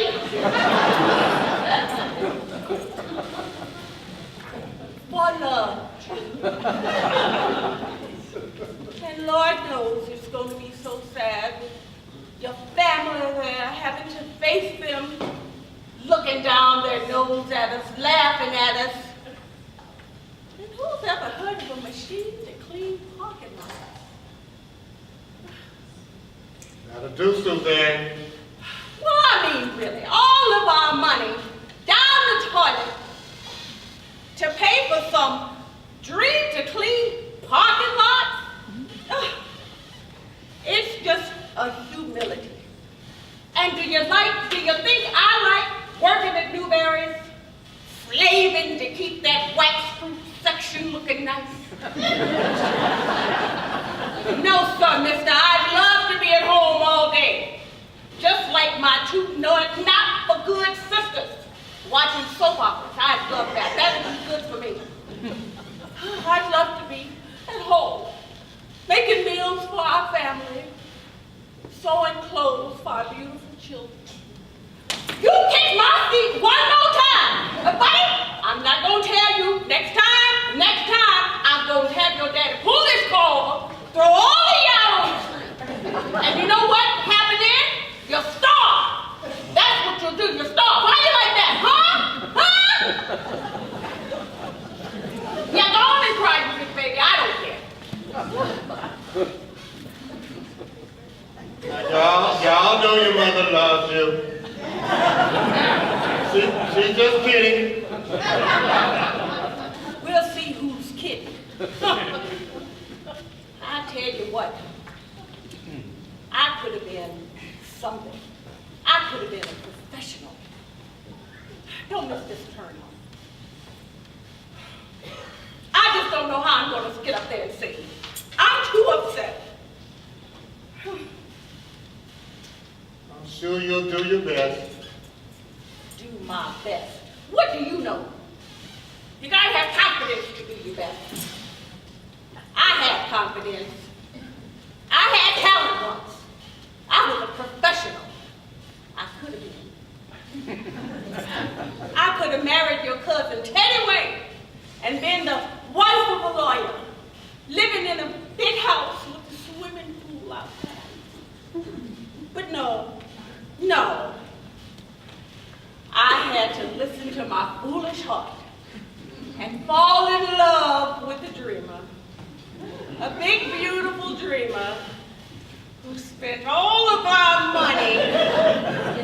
For love. And Lord knows it's going to be so sad with your family there, having to face them, looking down their nose at us, laughing at us. And who's ever heard of a machine to clean parking lots? That'll do, Suzanne. Well, I mean, really, all of our money down the toilet to pay for some dream to clean parking lots? It's just a humility. And do you think I like working at Newberry's, slaving to keep that wax fruit section looking nice? No, sir, mister, I'd love to be at home all day. Just like my 2 not for good sisters watching soap operas. I'd love that. That would be good for me. I'd love to be at home, making meals for our family, sewing clothes for our beautiful children. You kick my feet one more time. But buddy, I'm not going to tell you. Next time, I'm going to have your daddy pull this car over, throw all of y'all on the street. And you know what happened then? You starve. That's what you'll do. You starve. Why you like that, huh? Huh? Yeah, go on and cry, you big baby. I don't care. Now, y'all know your mother loves you. She's just kidding. We'll see who's kidding. I tell you what, I could have been something. I could have been a professional. Don't miss this turn on. I just don't know how I'm going to get up there and sing. I'm too upset. I'm sure you'll do your best. Do my best. What do you know? You gotta have confidence to do your best. I had confidence. I had talent once. I was a professional. I could have been. I could have married your cousin Teddy Wayne and been the wife of a lawyer, living in a big house with a swimming pool outside. But no. I had to listen to my foolish heart and fall in love with a dreamer. A big, beautiful dreamer who spent all of our money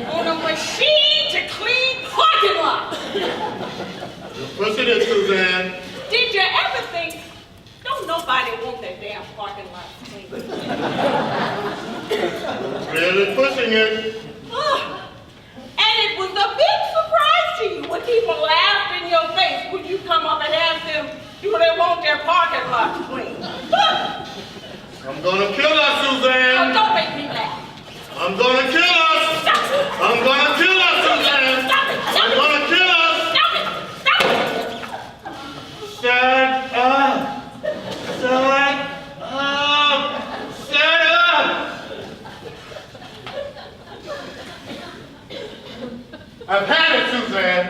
on a machine to clean Push it in, Suzanne. Did you ever think, don't nobody want that damn parking lot clean? Really pushing it. And it was a big surprise to you when people laughed in your face when you come up and ask them, do they want their parking lot clean? I'm gonna kill us, Oh, Suzanne. don't make me laugh. I'm gonna kill us. Stop it. I'm gonna kill us, Suzanne. Stop it. Stop I'm it. gonna kill us. Stop it. Stop it. Shut up. Shut up. Shut up. I've had it, Suzanne.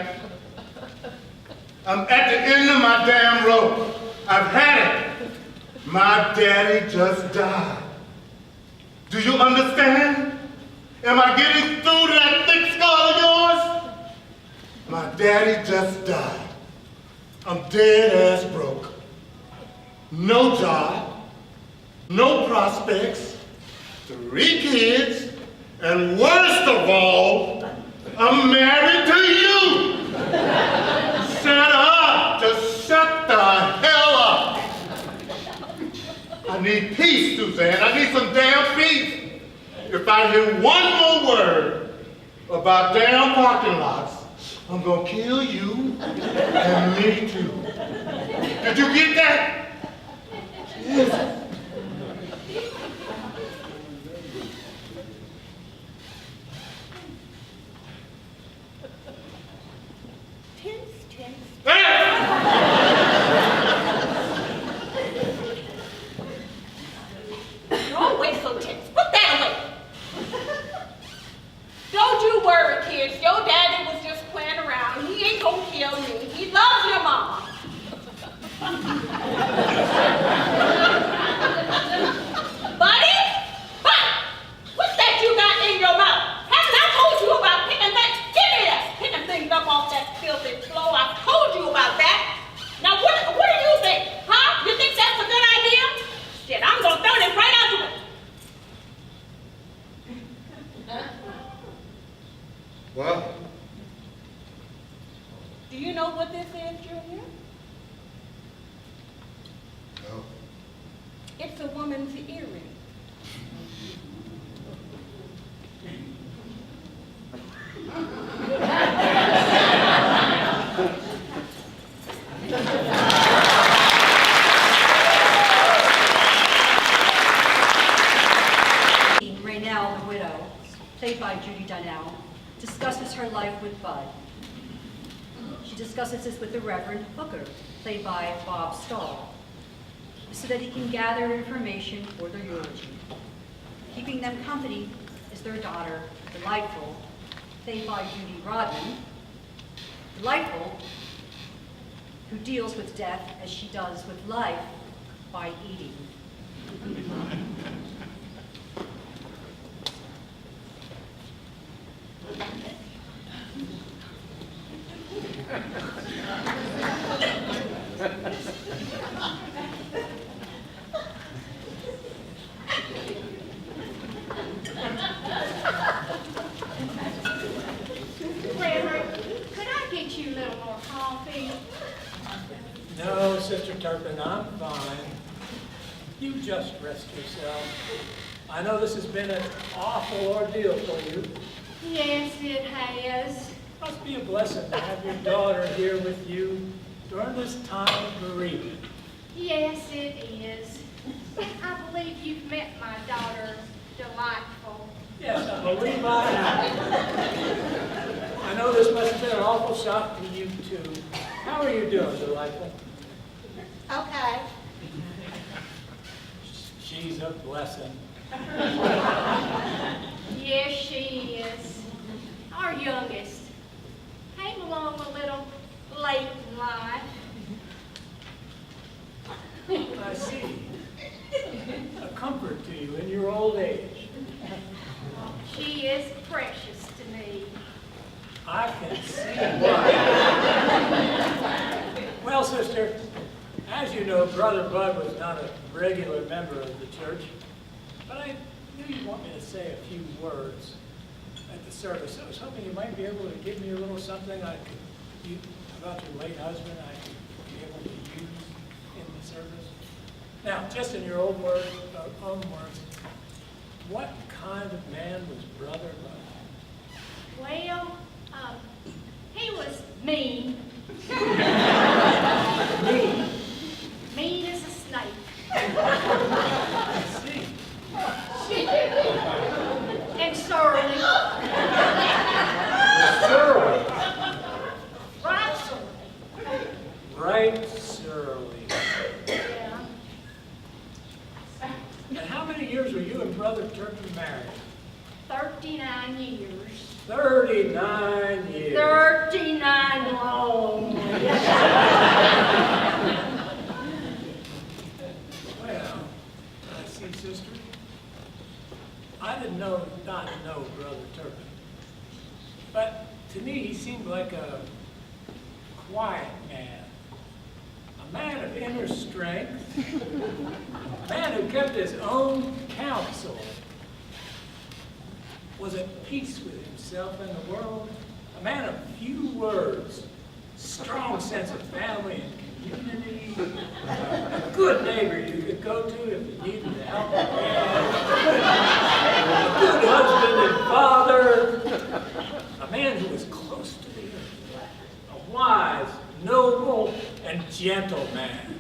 I'm at the end of my damn rope. I've had it. My daddy just died. Do you understand? Am I getting through to that thick skull of yours? My daddy just died. I'm dead ass broke. No job, no prospects, 3 kids, and worst of all, I'm married to you. Shut up, just shut the hell up. I need peace, Suzanne. I need some damn peace. If I hear one more word about damn parking lots, I'm gonna kill you and me too. Did you get that? Yes. Don't always so tense. Put that away. Don't you worry, kids. Your daddy was just playing around. He ain't gonna kill me. He loves your mama. Buddy? Buddy! What's that you got in your mouth? Haven't I told you about picking that? Give me that. Picking things up off that filthy floor. I told you about that. Now what do you think? Huh? You think that's a good idea? Shit, I'm gonna throw this right out the window. What? Do you know what this is, Junior? No. It's a woman's earring. Raynell, the widow, played by Judy Donnell, discusses her life with Bud. She discusses this with the Reverend Hooker, played by Bob Stahl, so that he can gather information for their eulogy. Keeping them company is their daughter, Delightful, played by Judy Rodman. Delightful, who deals with death as she does with life by eating. Reverend, could I get you a little more coffee? No, Sister Turpin, I'm fine. You just rest yourself. I know this has been an awful ordeal for you. Yes, it has. Must be a blessing to have your daughter here with you during this time of bereavement. Yes, it is. I believe you've met my daughter, Delightful. Yes, I believe I have. I know this must have been an awful shock to you too. How are you doing, Delightful? Okay. She's a blessing. Yes, she is. Our youngest. Came along a little late in life. I see. A comfort to you in your old age. She is precious to me. I can see why. Well, sister, as you know, Brother Bud was not a regular member of the church, but I knew you'd want me to say a few words at the service. I was hoping you might be able to give me a little something I could about your late husband I could be able to use in the service? Now, just in your own words, what kind of man was Brother Bud? Well, he was mean. Mean. Mean as a snake. I see. And surly. Surly. Right surly. Right surly. Yeah. And how many years were you and Brother Turpin married? 39 years. 39 years. 39 long. Well, I see, sister. I did not know Brother Turpin. But to me, he seemed like a quiet man. A man of inner strength. A man who kept his own counsel. Was at peace with himself and the world. A man of few words. Strong sense of family and community. A good neighbor you could go to if you needed help. A good husband and father. A man who was close to the earth. A wise, noble, and gentle man.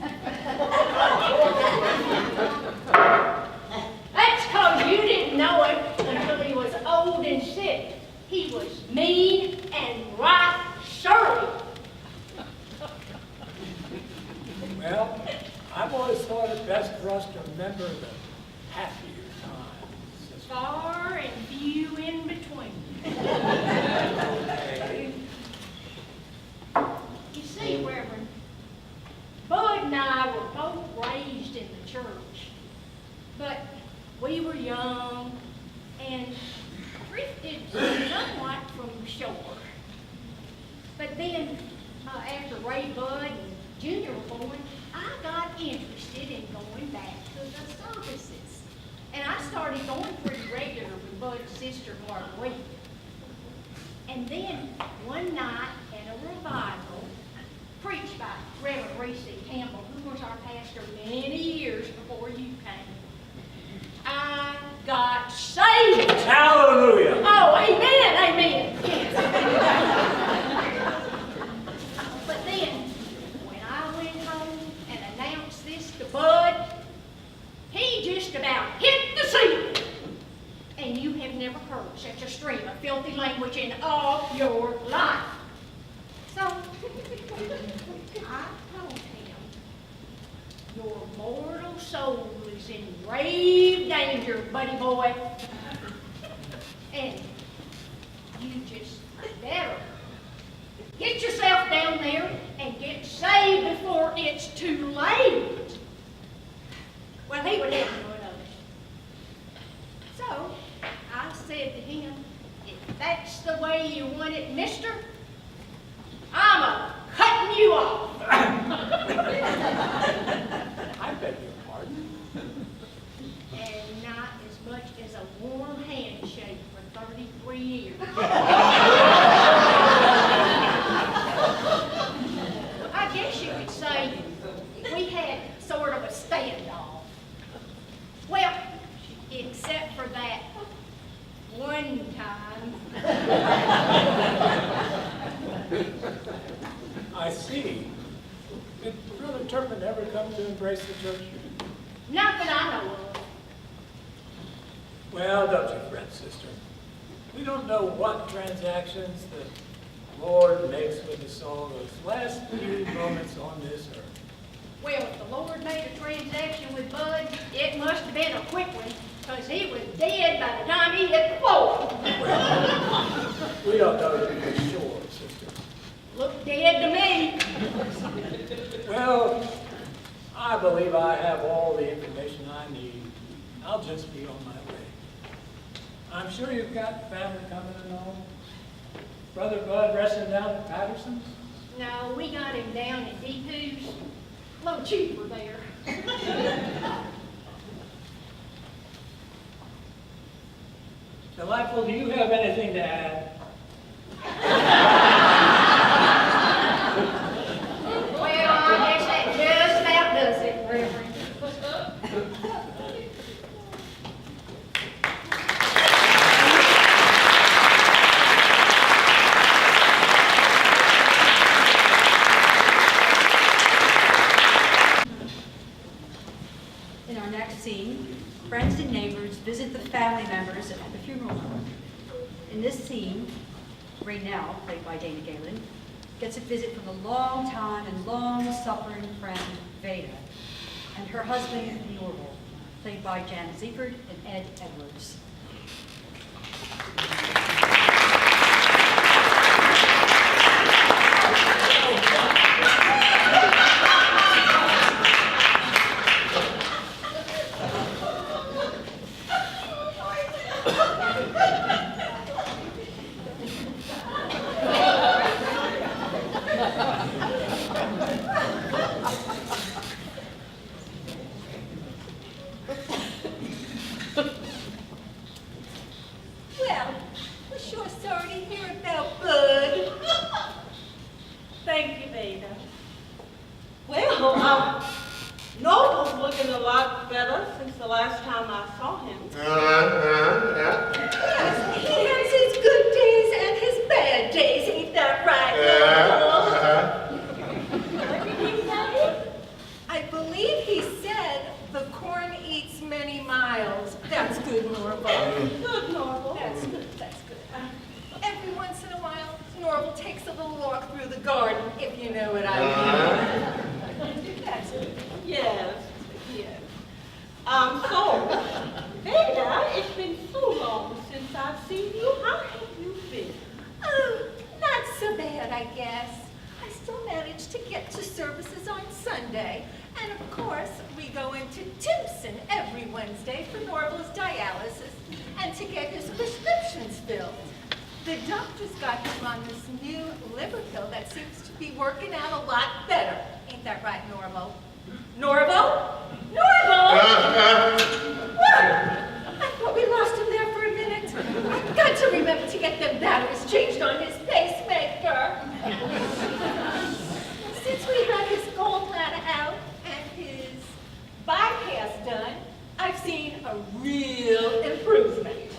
That's because you didn't know it until he was old and sick. He was mean and right surly. Well, I've always thought it best for us to remember the happier times. sister. Far and few in between. Okay. You see, Reverend, Bud and I were both raised in the church, but we were young and drifted somewhat from shore. But then, after Ray, Bud, and Junior were born, I got interested in going back to the services. And I started going pretty regular with Bud's sister, Marguerite. And then, one night at a revival, preached by Reverend Reese Campbell, who was our pastor many years before you came, I got saved. Hallelujah. Oh, amen, amen. Yes. But then, when I went home and announced this to Bud, he just about hit the ceiling. And you have never heard such a stream of filthy language in all your life. So, I told him, your mortal soul is in grave danger, buddy boy. And you just better get yourself down there and get saved before it's too late. Well, he would have none of it. So, I said to him, if that's the way you want it, mister, I'm cutting you off. I beg your pardon. And not as much as a warm handshake for 33 years. I guess you could say we had sort of a standoff. Well, except for that one time. I see. Did Brother Turpin ever come to embrace the church? Not that I know of. Well, don't you fret, sister. We don't know what transactions the Lord makes with the soul those last few moments on this earth. Well, if the Lord made a transaction with Bud, it must have been a quick one, because he was dead by the time he hit the floor. We don't know to be sure, sister. Looked dead to me. Well, I believe I have all the information I need. I'll just be on my way. I'm sure you've got family coming and all. Brother Bud resting down at Patterson's? No, we got him down at Deepu's. A little cheaper there. Delightful, do you have anything to add? scene, friends and neighbors visit the family members at the funeral home. In this scene, Raynell, played by Dana Galen, gets a visit from a long-time and long-suffering friend, Veda, and her husband, Norval, played by Jan Ziefert and Ed Edwards. Well, we're sure sorry to hear about Bud. Thank you, Veda. Well, Noble's looking a lot better since the last time I saw him. Yeah. Yes, he has his good days and his bad days, ain't that right, Norval? What did he say? I believe he said the corn eats many miles. That's good, Norval. Good, Norval. That's good, that's good. Every once in a while, Norval takes a little walk through the garden, if you know what I mean. That's good. Yes, yes. So, Veda, it's been so long since I've seen you. How have you been? Oh, not so bad, I guess. I still manage to get to services on Sunday. And of course, we go into Timpson every Wednesday for Norval's dialysis and to get his prescriptions filled. The doctor's got him on this new liver pill that seems to be working out a lot better. Ain't that right, Norval? Norval? Norval! What? I thought we lost him there for a minute. I've got to remember to get them batteries changed on his pacemaker. Since we had his gallbladder out and his bypass done, I've seen a real improvement.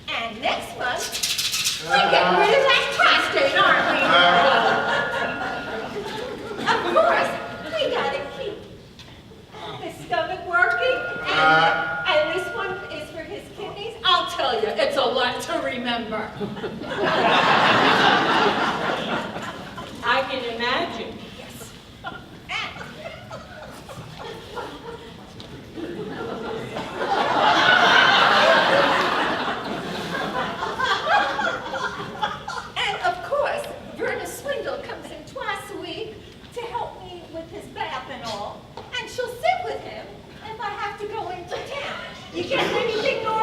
And next month, we're getting rid of that prostate, aren't we? Of course, we gotta keep his stomach working, and this one is for his kidneys. I'll tell you, it's a lot to remember. I can imagine. Yes. And of course, Verna Swindle comes in twice a week to help me with his bath and all. And she'll sit with him if I have to go into town. You get anything, Nora?